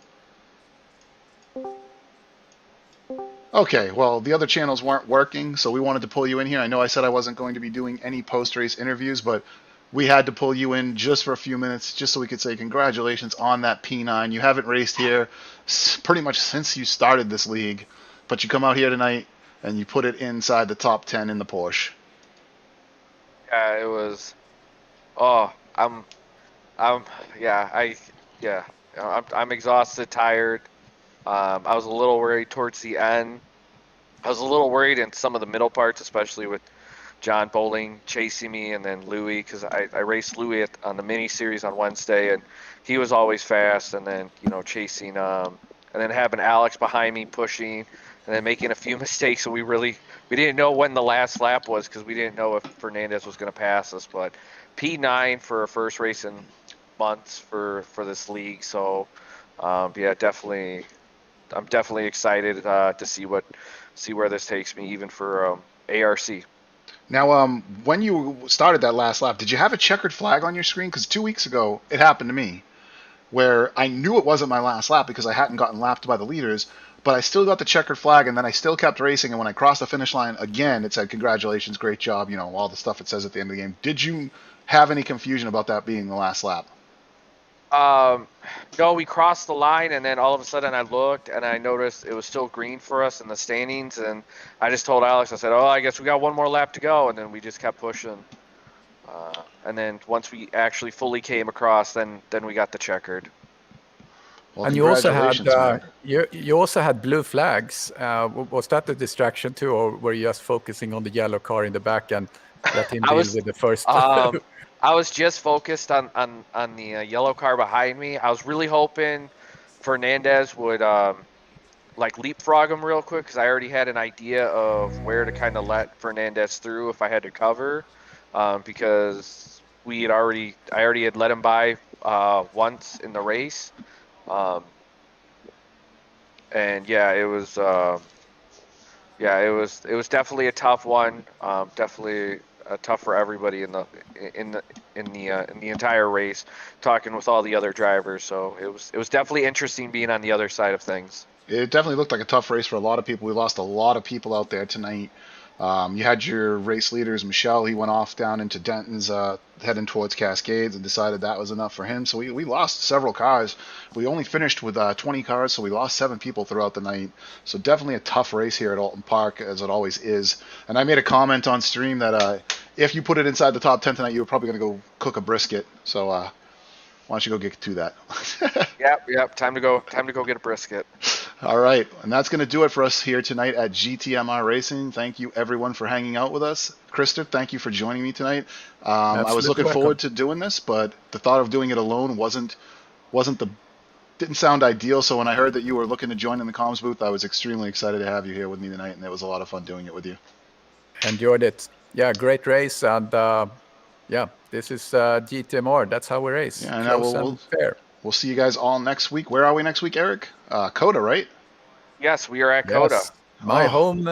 Okay, well, the other channels weren't working, so we wanted to pull you in here. I know I said I wasn't going to be doing any post-race interviews, but we had to pull you in just for a few minutes, just so we could say congratulations on that P9. You haven't raced here pretty much since you started this league, but you come out here tonight and you put it inside the top 10 in the Porsche. Yeah, it was. Oh, I'm exhausted, tired. I was a little worried towards the end. I was a little worried in some of the middle parts, especially with John Bowling chasing me, and then Louis, because I raced Louis on the mini series on Wednesday, and he was always fast, and then chasing, and then having Alex behind me pushing, and then making a few mistakes. So we didn't know when the last lap was, because we didn't know if Fernandez was going to pass us. But P9 for a first race in months for this league. So yeah, definitely, I'm definitely excited to see where this takes me, even for ARC. Now, when you started that last lap, did you have a checkered flag on your screen? Because 2 weeks ago, it happened to me, where I knew it wasn't my last lap because I hadn't gotten lapped by the leaders, but I still got the checkered flag, and then I still kept racing, and when I crossed the finish line again, it said, congratulations, great job, all the stuff it says at the end of the game. Did you have any confusion about that being the last lap? No, we crossed the line, and then all of a sudden I looked and I noticed it was still green for us in the standings, and I just told Alex, I said, oh, I guess we got one more lap to go, and then we just kept pushing. And then once we actually fully came across, then we got the checkered. Well, and you also had man. you also had blue flags. Was that a distraction too, or were you just focusing on the yellow car in the back and let him deal with the first? I was just focused on the yellow car behind me. I was really hoping Fernandez would leapfrog him real quick, because I already had an idea of where to kind of let Fernandez through if I had to cover, because I already had let him by once in the race, and yeah, it was definitely a tough one, definitely tough for everybody in the entire race, talking with all the other drivers. So it was definitely interesting being on the other side of things. It definitely looked like a tough race for a lot of people. We lost a lot of people out there tonight. You had your race leaders, Michelle. He went off down into Denton's, heading towards Cascades, and decided that was enough for him. So we lost several cars. We only finished with 20 cars, so we lost 7 people throughout the night. So definitely a tough race here at Oulton Park, as it always is. And I made a comment on stream that if you put it inside the top 10 tonight, you were probably going to go cook a brisket. So why don't you go get to that? Yep. Time to go get a brisket. All right, and that's going to do it for us here tonight at GTMR Racing. Thank you, everyone, for hanging out with us. Krister, thank you for joining me tonight. I was looking forward to doing this, but the thought of doing it alone didn't sound ideal. So when I heard that you were looking to join in the comms booth, I was extremely excited to have you here with me tonight, and it was a lot of fun doing it with you. Enjoyed it. Yeah, great race, and yeah, this is GTMR. That's how we race. Yeah, close and fair. We'll see you guys all next week. Where are we next week, Eric? Coda, right? Yes, we are at Coda. My home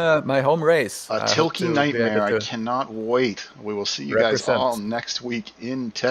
race. A Tilke nightmare. I cannot wait. We will see you guys all next week in Texas.